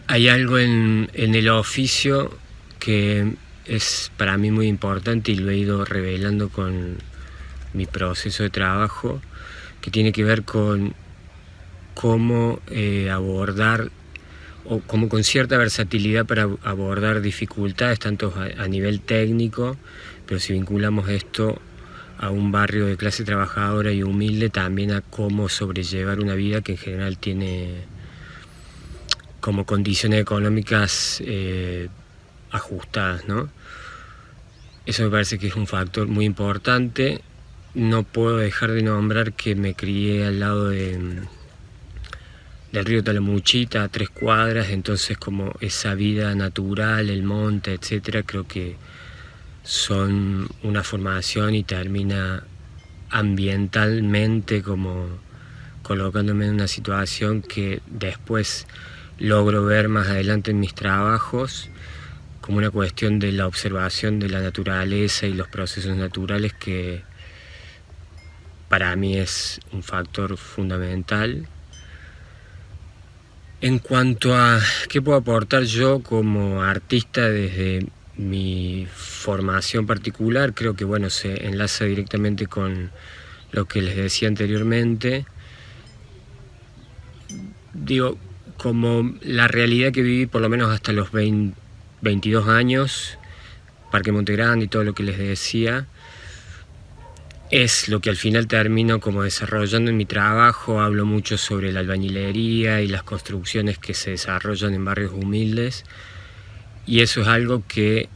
Hay algo en el oficio que es para mí muy importante y lo he ido revelando con mi proceso de trabajo, que tiene que ver con cómo abordar o como con cierta versatilidad para abordar dificultades tanto a nivel técnico, pero si vinculamos esto a un barrio de clase trabajadora y humilde, también a cómo sobrellevar una vida que en general tiene como condiciones económicas ajustadas, ¿no? Eso me parece que es un factor muy importante. No puedo dejar de nombrar que me crié al lado del río Talamuchita, a 3 cuadras, entonces como esa vida natural, el monte, etcétera, creo que son una formación y termina ambientalmente como colocándome en una situación que después logro ver más adelante en mis trabajos como una cuestión de la observación de la naturaleza y los procesos naturales, que para mí es un factor fundamental. En cuanto a qué puedo aportar yo como artista desde mi formación particular, creo que bueno, se enlaza directamente con lo que les decía anteriormente. Digo, como la realidad que viví por lo menos hasta los 22 años, Parque Monte Grande y todo lo que les decía, es lo que al final termino como desarrollando en mi trabajo. Hablo mucho sobre la albañilería y las construcciones que se desarrollan en barrios humildes, y eso es algo que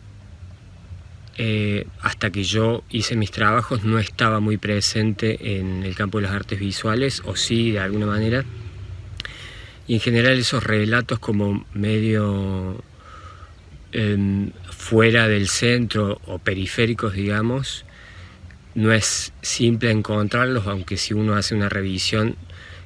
hasta que yo hice mis trabajos no estaba muy presente en el campo de las artes visuales, o sí de alguna manera, y en general esos relatos como medio fuera del centro o periféricos, digamos, no es simple encontrarlos, aunque si uno hace una revisión,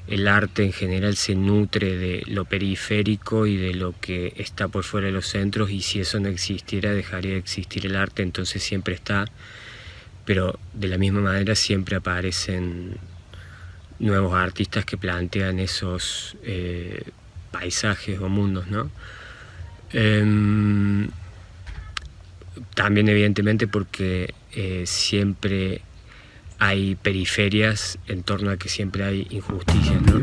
el arte en general se nutre de lo periférico y de lo que está por fuera de los centros, y si eso no existiera dejaría de existir el arte, entonces siempre está, pero de la misma manera siempre aparecen nuevos artistas que plantean esos paisajes o mundos, ¿no? También evidentemente porque siempre hay periferias en torno a que siempre hay injusticias, ¿no?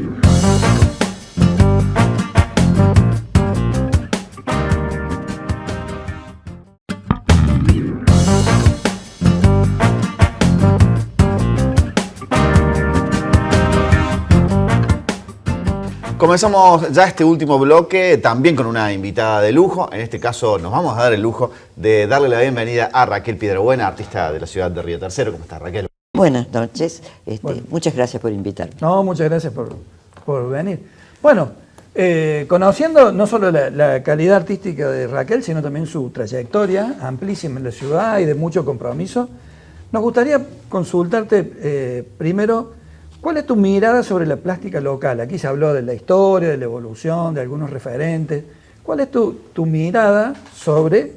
Comenzamos ya este último bloque también con una invitada de lujo. En este caso nos vamos a dar el lujo de darle la bienvenida a Raquel Piedrabuena, artista de la ciudad de Río Tercero. ¿Cómo estás, Raquel? Buenas noches. Bueno. Muchas gracias por invitarme. No, muchas gracias por venir. Bueno, conociendo no solo la calidad artística de Raquel, sino también su trayectoria amplísima en la ciudad y de mucho compromiso, nos gustaría consultarte primero, ¿cuál es tu mirada sobre la plástica local? Aquí se habló de la historia, de la evolución, de algunos referentes. ¿Cuál es tu mirada sobre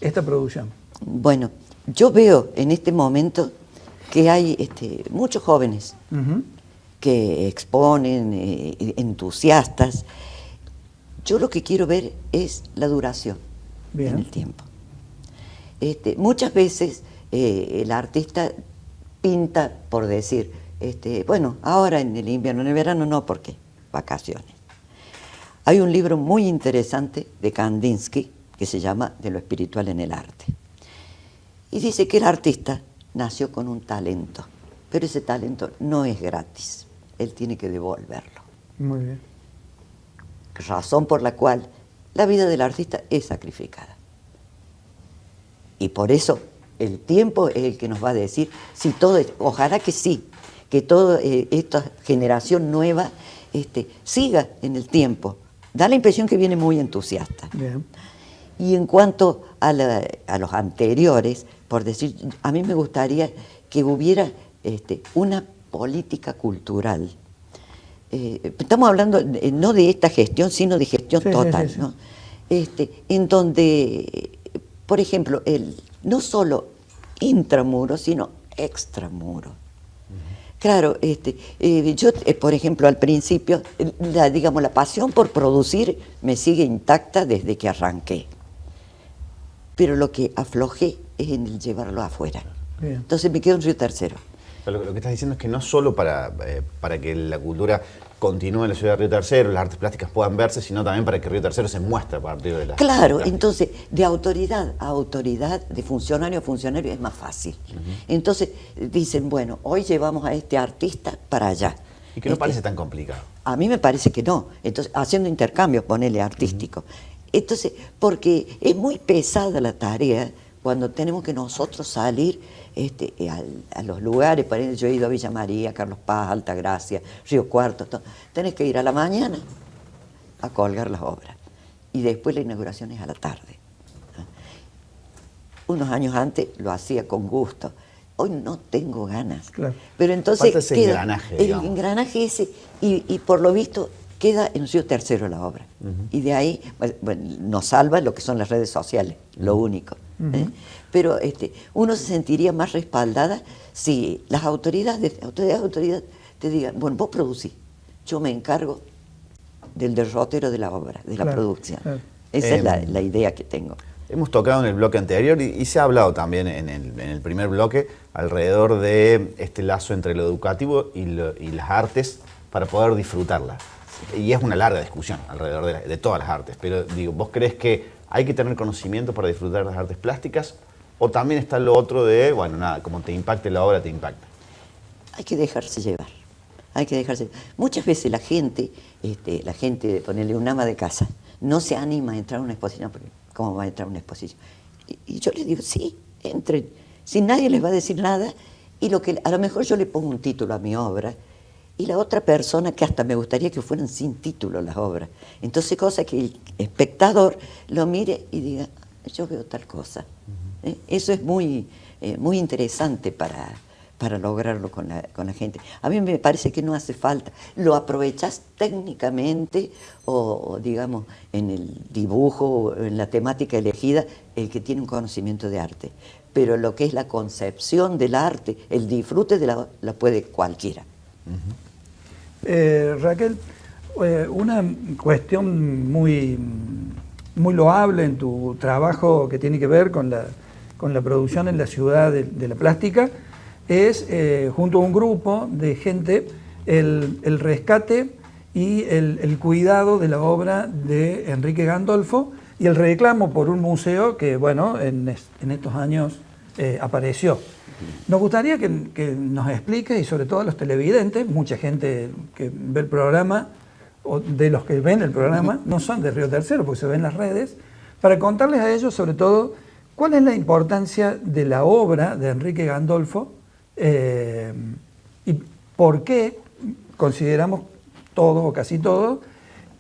esta producción? Bueno, yo veo en este momento que hay muchos jóvenes que exponen, entusiastas. Yo lo que quiero ver es la duración en el tiempo. Muchas veces el artista pinta por decir, bueno, ahora en el invierno, en el verano no, porque vacaciones. Hay un libro muy interesante de Kandinsky que se llama De lo espiritual en el arte. Y dice que el artista nació con un talento, pero ese talento no es gratis, él tiene que devolverlo. Muy bien. Razón por la cual la vida del artista es sacrificada. Y por eso el tiempo es el que nos va a decir si todo, ojalá que sí, que toda esta generación nueva siga en el tiempo. Da la impresión que viene muy entusiasta. Bien. Y en cuanto a los anteriores, por decir, a mí me gustaría que hubiera una política cultural. Estamos hablando no de esta gestión, sino de gestión total, ¿no? En donde, por ejemplo, no solo intramuro, sino extramuro. Claro, yo, por ejemplo, al principio, la pasión por producir me sigue intacta desde que arranqué. Pero lo que aflojé es en el llevarlo afuera. Bien. Entonces me quedo en Río Tercero. Pero lo que estás diciendo es que no solo para que la cultura continúe en la ciudad de Río Tercero, las artes plásticas puedan verse, sino también para que Río Tercero se muestre a partir de las... Claro, entonces de autoridad a autoridad, de funcionario a funcionario es más fácil. Entonces dicen, bueno, hoy llevamos a este artista para allá. ¿Y que no parece tan complicado? A mí me parece que no. Entonces, haciendo intercambios, ponele artístico. Entonces, porque es muy pesada la tarea cuando tenemos que nosotros salir a los lugares. Por ejemplo, yo he ido a Villa María, Carlos Paz, Altagracia, Río Cuarto, todo. Tenés que ir a la mañana a colgar las obras y después la inauguración es a la tarde. Unos años antes lo hacía con gusto. Hoy no tengo ganas. Claro. Pero entonces falta ese engranaje, el engranaje ese y por lo visto queda en Río Tercero la obra. Y de ahí nos salva lo que son las redes sociales, lo único. Pero uno se sentiría más respaldada si las autoridades te digan, bueno, vos producís, yo me encargo del derrotero de la obra, de la producción. Claro. Esa es la idea que tengo. Hemos tocado en el bloque anterior y se ha hablado también en el primer bloque alrededor de este lazo entre lo educativo y las artes para poder disfrutarlas. Y es una larga discusión alrededor de todas las artes, pero digo, ¿vos crees que hay que tener conocimiento para disfrutar las artes plásticas? ¿O también está lo otro de, bueno, nada, como te impacte la obra, te impacta? Hay que dejarse llevar, hay que dejarse llevar. Muchas veces la gente, ponerle un ama de casa, no se anima a entrar a una exposición, porque ¿cómo va a entrar a una exposición? Y yo les digo, sí, entren, si nadie les va a decir nada, y a lo mejor yo le pongo un título a mi obra, y la otra persona, que hasta me gustaría que fueran sin título las obras. Entonces, cosa que el espectador lo mire y diga, yo veo tal cosa. Eso es muy interesante para lograrlo con la gente. A mí me parece que no hace falta. Lo aprovechás técnicamente o digamos, en el dibujo o en la temática elegida, el que tiene un conocimiento de arte. Pero lo que es la concepción del arte, el disfrute la puede cualquiera. Raquel, una cuestión muy loable en tu trabajo que tiene que ver con la producción en la ciudad de la plástica es, junto a un grupo de gente, el rescate y el cuidado de la obra de Enrique Gandolfo y el reclamo por un museo que, bueno, en estos años apareció. Nos gustaría que nos expliques, y sobre todo a los televidentes, mucha gente que ve el programa o de los que ven el programa, no son de Río Tercero, porque se ven en las redes, para contarles a ellos, sobre todo, cuál es la importancia de la obra de Enrique Gandolfo y por qué consideramos todos o casi todos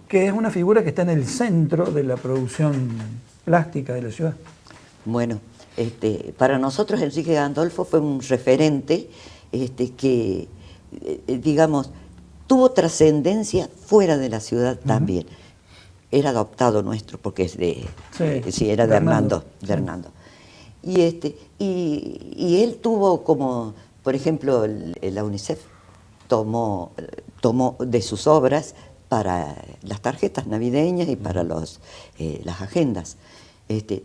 que es una figura que está en el centro de la producción plástica de la ciudad. Bueno, para nosotros Enrique Gandolfo fue un referente que, digamos, tuvo trascendencia fuera de la ciudad también. Era adoptado nuestro, porque es era de Hernando. Y él tuvo como, por ejemplo, la UNICEF tomó de sus obras para las tarjetas navideñas y para las agendas.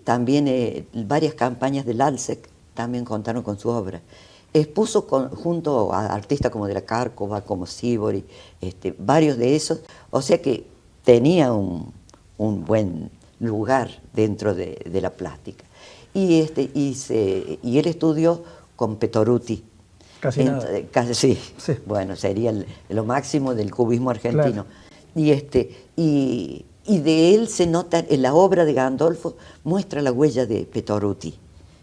También varias campañas del ALSEC también contaron con su obra. Expuso junto a artistas como de la Cárcova, como Sibori, varios de esos, o sea que tenía un buen lugar dentro de la plástica. Y él estudió con Petoruti. Casi nada. Sí. Bueno, sería lo máximo del cubismo argentino. Claro. Y de él se nota, en la obra de Gandolfo muestra la huella de Petoruti.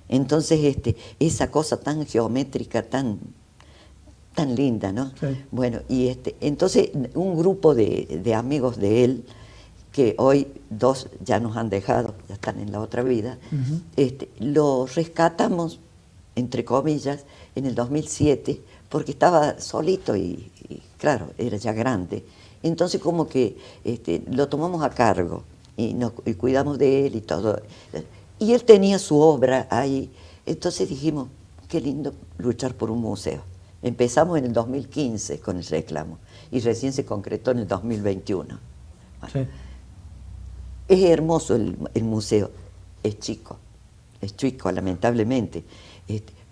Entonces, esa cosa tan geométrica, tan linda, ¿no? Sí. Bueno, y entonces un grupo de amigos de él, que hoy 2 ya nos han dejado, ya están en la otra vida, lo rescatamos, entre comillas, en el 2007, porque estaba solito y claro, era ya grande. Entonces como que lo tomamos a cargo y cuidamos de él y todo. Y él tenía su obra ahí, entonces dijimos, qué lindo luchar por un museo. Empezamos en el 2015 con el reclamo y recién se concretó en el 2021. Bueno, sí. Es hermoso el museo, es chico lamentablemente,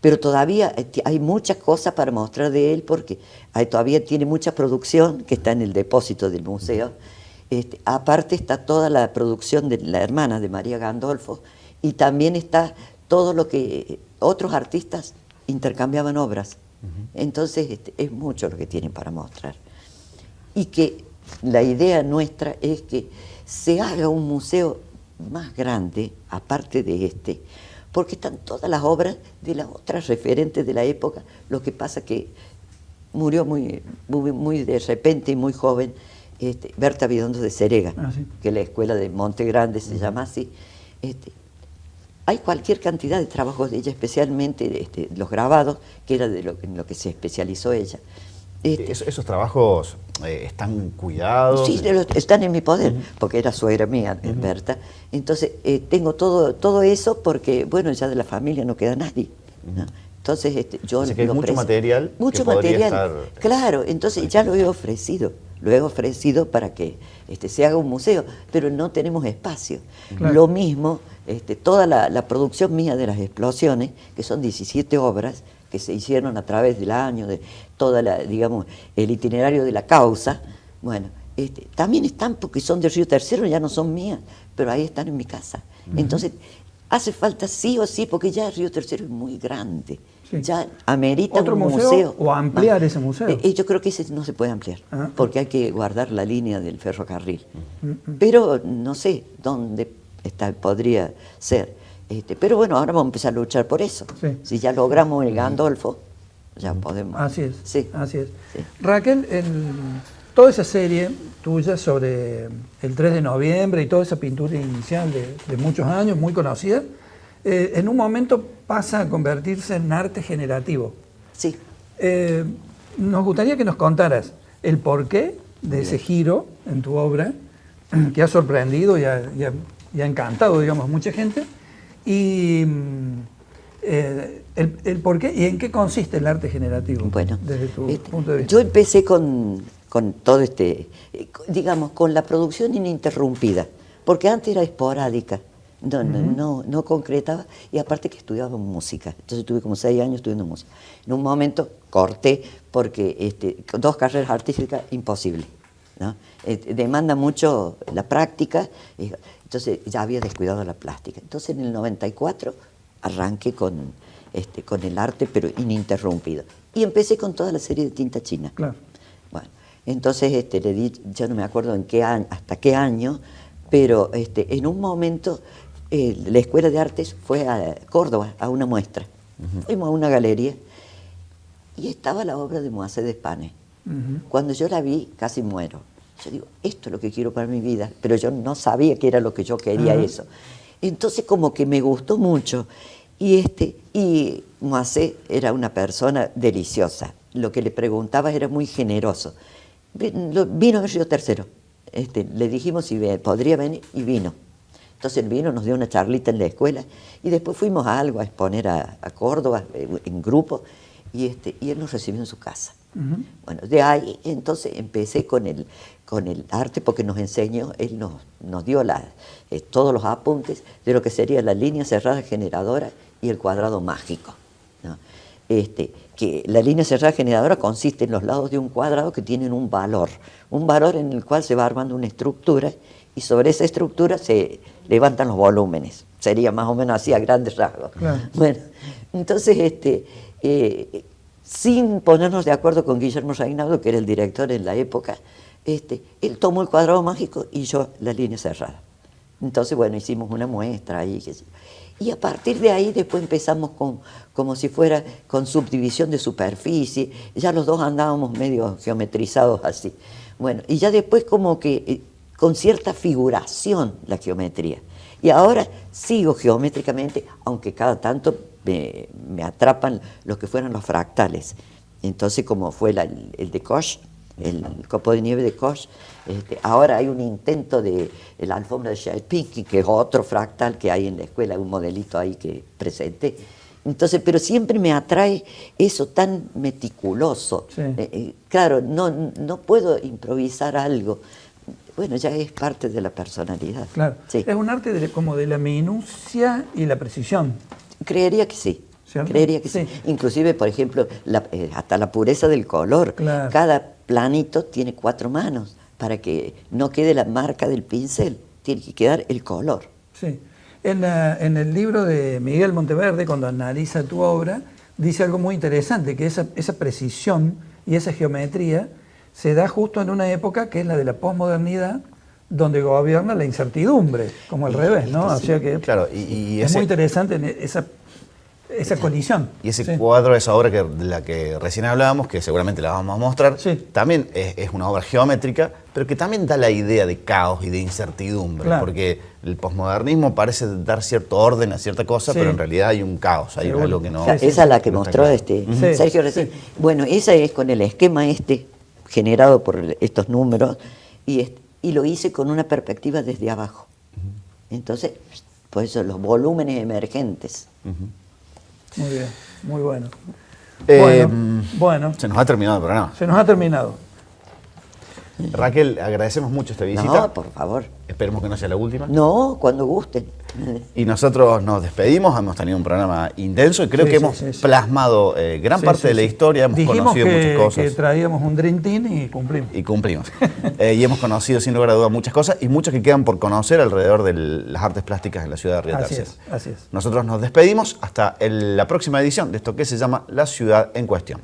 pero todavía hay muchas cosas para mostrar de él porque todavía tiene mucha producción que está en el depósito del museo. Aparte está toda la producción de la hermana de María Gandolfo y también está todo lo que otros artistas intercambiaban obras. Entonces es mucho lo que tienen para mostrar. Y que la idea nuestra es que se haga un museo más grande, aparte de porque están todas las obras de las otras referentes de la época. Lo que pasa que murió muy de repente y muy joven Berta Vidondo de Cerega, sí. Que la escuela de Monte Grande se llama así. Hay cualquier cantidad de trabajos de ella, especialmente los grabados, que era en lo que se especializó ella. ¿Esos trabajos están cuidados? Sí, están en mi poder, porque era suegra mía, Berta. Entonces, tengo todo eso porque, bueno, ya de la familia no queda nadie, ¿no? Entonces, yo que hay mucho material. Mucho material, claro. Entonces, ya lo he ofrecido para que se haga un museo, pero no tenemos espacio. Claro. Lo mismo, toda la producción mía de las explosiones, que son 17 obras, que se hicieron a través del año, de toda digamos, el itinerario de la causa, bueno, también están porque son de Río Tercero, ya no son mías, pero ahí están en mi casa. Entonces, hace falta sí o sí, porque ya Río Tercero es muy grande, sí. Ya amerita ¿Otro un museo o ampliar ese museo? Yo creo que ese no se puede ampliar, porque hay que guardar la línea del ferrocarril. Pero no sé dónde podría ser. Pero bueno, ahora vamos a empezar a luchar por eso. Sí. Si ya logramos el Gandolfo, ya podemos. Así es. Sí. Así es. Sí. Raquel, toda esa serie tuya sobre el 3 de noviembre y toda esa pintura inicial de muchos años, muy conocida, en un momento pasa a convertirse en arte generativo. Sí. Nos gustaría que nos contaras el porqué de ese giro en tu obra, que ha sorprendido y ha encantado, digamos, a mucha gente. Y el por qué y en qué consiste el arte generativo, bueno, desde tu punto de vista. Yo empecé con todo digamos, con la producción ininterrumpida, porque antes era esporádica, no concretaba, y aparte que estudiaba música, entonces tuve como 6 años estudiando música. En un momento corté porque 2 carreras artísticas, imposible, ¿no? Demanda mucho la práctica. Entonces ya había descuidado la plástica. Entonces en el 94 arranqué con el arte, pero ininterrumpido. Y empecé con toda la serie de Tinta China. Claro. Bueno, Entonces le di, yo no me acuerdo en qué año, hasta qué año, pero en un momento la Escuela de Artes fue a Córdoba a una muestra. Fuimos a una galería y estaba la obra de Moisés de España. Cuando yo la vi, casi muero. Yo digo, esto es lo que quiero para mi vida, pero yo no sabía que era lo que yo quería eso. Entonces como que me gustó mucho. Y Moisés era una persona deliciosa. Lo que le preguntaba era muy generoso. Vino el Río Tercero. Le dijimos si podría venir y vino. Entonces él vino, nos dio una charlita en la escuela y después fuimos a algo a exponer a Córdoba en grupo y él nos recibió en su casa. Bueno, de ahí entonces empecé con el arte porque nos enseñó, él nos dio todos los apuntes de lo que sería la línea cerrada generadora y el cuadrado mágico, ¿no? Que la línea cerrada generadora consiste en los lados de un cuadrado que tienen un valor en el cual se va armando una estructura y sobre esa estructura se levantan los volúmenes. Sería más o menos así a grandes rasgos. Claro. Bueno, entonces, sin ponernos de acuerdo con Guillermo Reinaudo, que era el director en la época, él tomó el cuadrado mágico y yo la línea cerrada. Entonces, bueno, hicimos una muestra ahí. Y a partir de ahí después empezamos como si fuera con subdivisión de superficie. Ya los dos andábamos medio geometrizados así. Bueno, y ya después como que con cierta figuración la geometría. Y ahora sigo geométricamente, aunque cada tanto me atrapan los que fueran los fractales. Entonces, como fue el de Koch, el copo de nieve de Koch, ahora hay un intento de la alfombra de Sierpinski, que es otro fractal que hay en la escuela, un modelito ahí que presenté. Entonces, pero siempre me atrae eso tan meticuloso. Sí. Claro, no puedo improvisar algo. Bueno, ya es parte de la personalidad. Claro. Sí. Es un arte como de la minucia y la precisión. Creería que sí. ¿Cierto? Creería que sí. Inclusive, por ejemplo, hasta la pureza del color. Claro. Cada planito tiene 4 manos para que no quede la marca del pincel. Tiene que quedar el color. Sí. En el libro de Miguel Monteverde, cuando analiza tu obra, dice algo muy interesante, que esa precisión y esa geometría se da justo en una época que es la de la posmodernidad, donde gobierna la incertidumbre, como al revés, ¿no? O sea que claro, es muy interesante esa colisión. Y ese cuadro, esa obra de la que recién hablábamos, que seguramente la vamos a mostrar, también es una obra geométrica, pero que también da la idea de caos y de incertidumbre, porque el posmodernismo parece dar cierto orden a cierta cosa, pero en realidad hay un caos, hay algo que no... Esa es la que mostró Sergio recién. Bueno, esa es con el esquema generado por estos números, y lo hice con una perspectiva desde abajo. Entonces, por eso los volúmenes emergentes. Muy bien, muy bueno. Bueno. Se nos ha terminado el programa. Se nos ha terminado. Raquel, agradecemos mucho esta visita. No, por favor. Esperemos que no sea la última. No, cuando gusten. Y nosotros nos despedimos, hemos tenido un programa intenso y creo que hemos plasmado gran parte de la historia, hemos conocido muchas cosas. Que traíamos un Dream Team y cumplimos. Y cumplimos. Y hemos conocido sin lugar a dudas muchas cosas y muchas que quedan por conocer alrededor de las artes plásticas en la ciudad de Río Tercero. Así es. Nosotros nos despedimos hasta la próxima edición de esto que se llama La Ciudad en Cuestión.